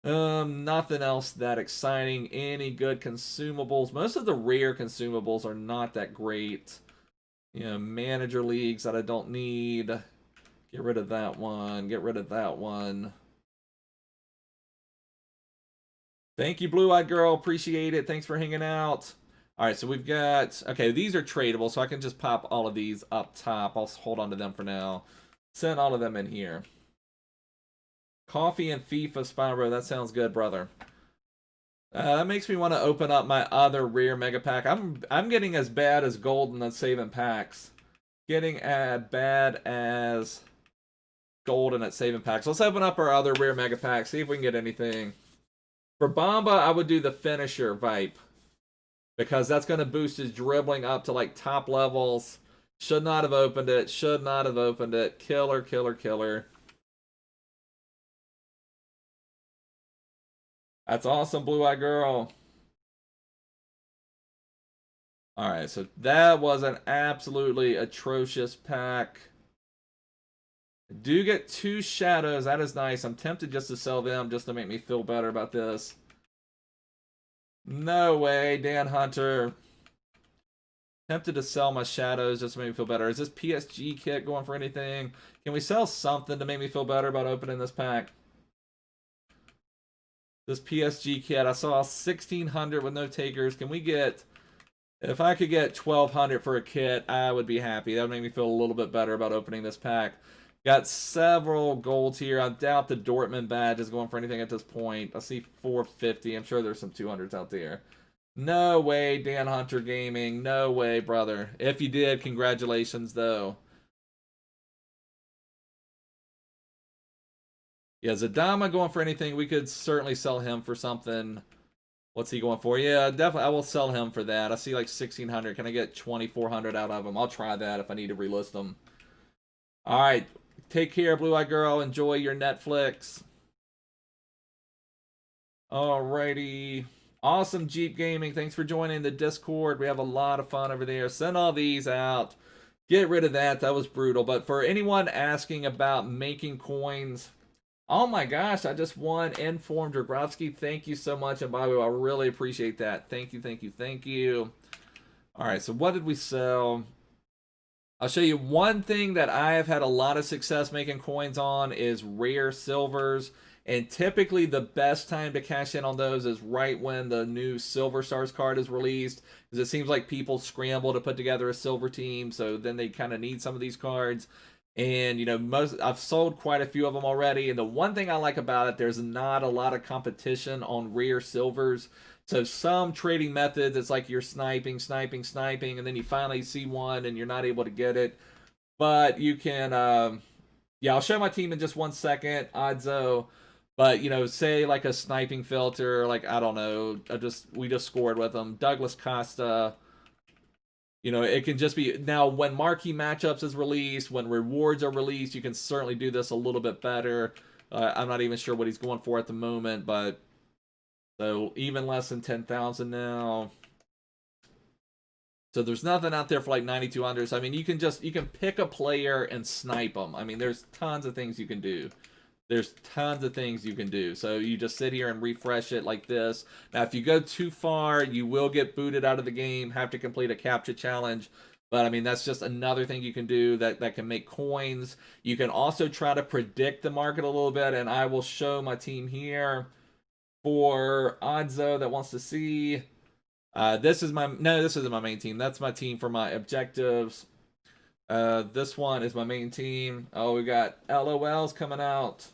Nothing else that exciting. Any good consumables? Most of the rare consumables are not that great. You know, manager leagues that I don't need. Get rid of that one. Get rid of that one. Thank you, Blue-Eyed Girl. Appreciate it. Thanks for hanging out. All right, so we've got... Okay, these are tradable, so I can just pop all of these up top. I'll hold on to them for now. Send all of them in here. Coffee and FIFA Spyro. That sounds good, brother. That makes me want to open up my other rare mega pack. I'm getting as bad as golden at saving packs. Getting as bad as golden at saving packs. Let's open up our other rare mega pack. See if we can get anything. For Bamba, I would do the finisher Vipe. Because that's going to boost his dribbling up to like top levels. Should not have opened it. Should not have opened it. Killer, killer, killer. That's awesome, Blue-Eyed Girl. Alright, so that was an absolutely atrocious pack. I do get 2 shadows. That is nice. I'm tempted just to sell them just to make me feel better about this. No way, Dan Hunter. Tempted to sell my shadows just to make me feel better. Is this PSG kit going for anything? Can we sell something to make me feel better about opening this pack? This PSG kit, I saw 1,600 with no takers. Can we get... If I could get 1,200 for a kit, I would be happy. That would make me feel a little bit better about opening this pack. Got several golds here. I doubt the Dortmund badge is going for anything at this point. I see 450. I'm sure there's some 200s out there. No way, Dan Hunter Gaming. No way, brother. If you did, congratulations, though. Yeah, Zadama going for anything. We could certainly sell him for something. What's he going for? Yeah, definitely. I will sell him for that. I see like 1,600. Can I get 2,400 out of him? I'll try that if I need to relist them. All right. Take care, Blue-Eyed Girl. Enjoy your Netflix. Alrighty. Awesome Jeep Gaming. Thanks for joining the Discord. We have a lot of fun over there. Send all these out. Get rid of that. That was brutal. But for anyone asking about making coins, oh my gosh, I just won Informed Dragowski. Thank you so much. And by the way, I really appreciate that. Thank you, thank you, thank you. All right, so what did we sell? I'll show you one thing that I have had a lot of success making coins on is rare silvers. And typically the best time to cash in on those is right when the new Silver Stars card is released. Because it seems like people scramble to put together a silver team. So then they kind of need some of these cards. And, you know, I've sold quite a few of them already. And the one thing I like about it, there's not a lot of competition on rare silvers. So some trading methods, it's like you're sniping, and then you finally see one and you're not able to get it. But you can, yeah, I'll show my team in just 1 second, Oddzo. But, you know, say like a sniping filter, like, I don't know, we just scored with them. Douglas Costa. You know, it can just be... Now, when Marquee Matchups is released, when rewards are released, you can certainly do this a little bit better. I'm not even sure what he's going for at the moment, but... So, even less than 10,000 now. So, there's nothing out there for like 9,200s. I mean, you can pick a player and snipe them. I mean, there's tons of things you can do. There's tons of things you can do. So you just sit here and refresh it like this. Now, if you go too far, you will get booted out of the game, have to complete a captcha challenge. But, I mean, that's just another thing you can do that can make coins. You can also try to predict the market a little bit, and I will show my team here for Oddzo that wants to see. This isn't my main team. That's my team for my objectives. This one is my main team. Oh, we got LOLs coming out.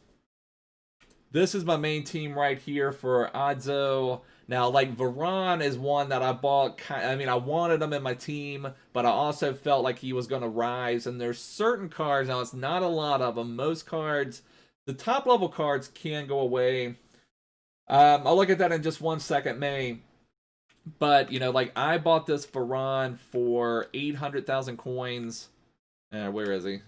This is my main team right here for Oddzo. Now, like, Varane is one that I bought. I mean, I wanted him in my team, but I also felt like he was going to rise. And there's certain cards, now it's not a lot of them. Most cards, the top level cards can go away. I'll look at that in just 1 second, May. But, you know, like, I bought this Varane for 800,000 coins. Where is he?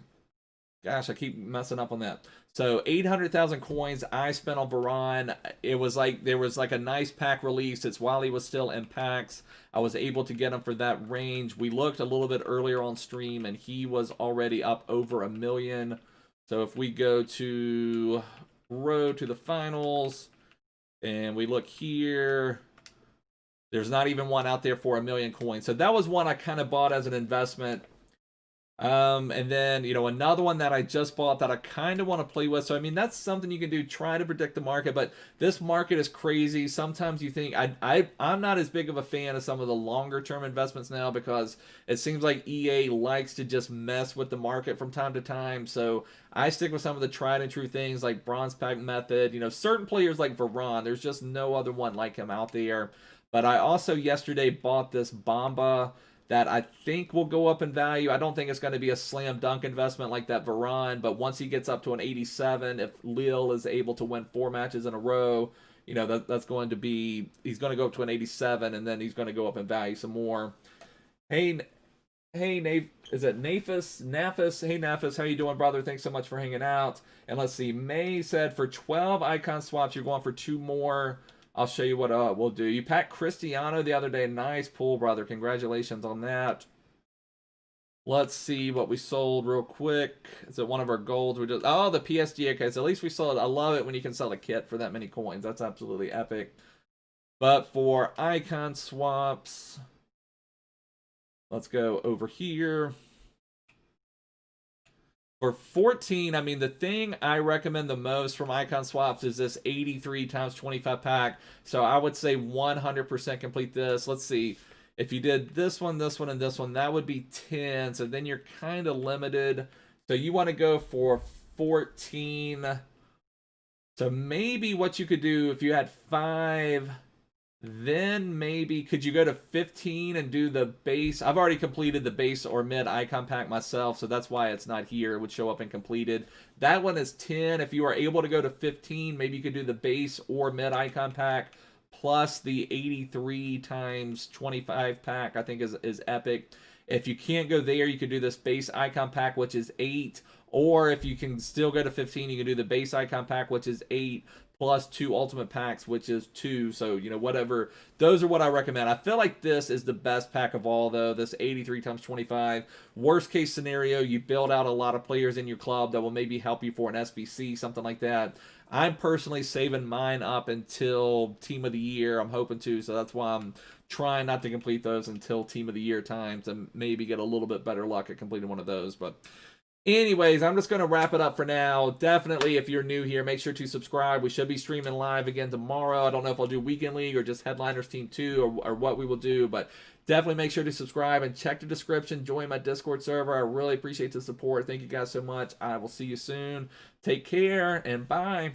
Gosh, I keep messing up on that. So 800,000 coins I spent on Varane. It was like there was like a nice pack release. It's while he was still in packs. I was able to get him for that range. We looked a little bit earlier on stream and he was already up over 1 million. So if we go to road to the finals, And we look here. There's not even one out there for 1 million coins. So that was one I kind of bought as an investment. And then, you know, another one that I just bought that I kind of want to play with. So, I mean, that's something you can do. Try to predict the market. But this market is crazy. Sometimes you think I'm not as big of a fan of some of the longer term investments now, because it seems like EA likes to just mess with the market from time to time. So I stick with some of the tried and true things like bronze pack method. You know, certain players like Varane, there's just no other one like him out there. But I also yesterday bought this Bamba that I think will go up in value. I don't think it's going to be a slam dunk investment like that Varane, but once he gets up to an 87, if Lille is able to win 4 matches in a row, you know, that's going to be, he's going to go up to an 87, and then he's going to go up in value some more. Hey, is it Nafis? Nafis? Hey, Nafis, how you doing, brother? Thanks so much for hanging out. And let's see, May said for 12 icon swaps, you're going for 2 more. I'll show you what we'll do. You packed Cristiano the other day. Nice pull, brother. Congratulations on that. Let's see what we sold real quick. Is it one of our golds? We just the PSG. Okay, so at least we sold it. I love it when you can sell a kit for that many coins. That's absolutely epic. But for icon swaps, let's go over here. For 14, I mean, the thing I recommend the most from icon swaps is this 83 times 25 pack. So I would say 100% complete this. Let's see. If you did this one, and this one, that would be 10. So then you're kind of limited. So you want to go for 14. So maybe what you could do if you had 5... then maybe could you go to 15 and do the base? I've already completed the base or mid icon pack myself, so that's why it's not here. It would show up in completed. That one is 10. If you are able to go to 15, maybe you could do the base or mid icon pack plus the 83 times 25 pack. I think is epic. If you can't go there, you could do this base icon pack, which is 8. Or if you can still go to 15, you can do the base icon pack, which is 8. Plus 2 ultimate packs, which is 2. So, you know, whatever. Those are what I recommend. I feel like this is the best pack of all, though. This 83 times 25. Worst case scenario, you build out a lot of players in your club that will maybe help you for an SBC, something like that. I'm personally saving mine up until Team of the Year. I'm hoping to, so that's why I'm trying not to complete those until Team of the Year times and maybe get a little bit better luck at completing one of those. But anyways, I'm just going to wrap it up for now. Definitely, if you're new here, make sure to subscribe. We should be streaming live again tomorrow. I don't know if I'll do Weekend League or just Headliners Team 2 or what we will do, but definitely make sure to subscribe and check the description. Join my Discord server. I really appreciate the support. Thank you guys so much. I will see you soon. Take care, and bye.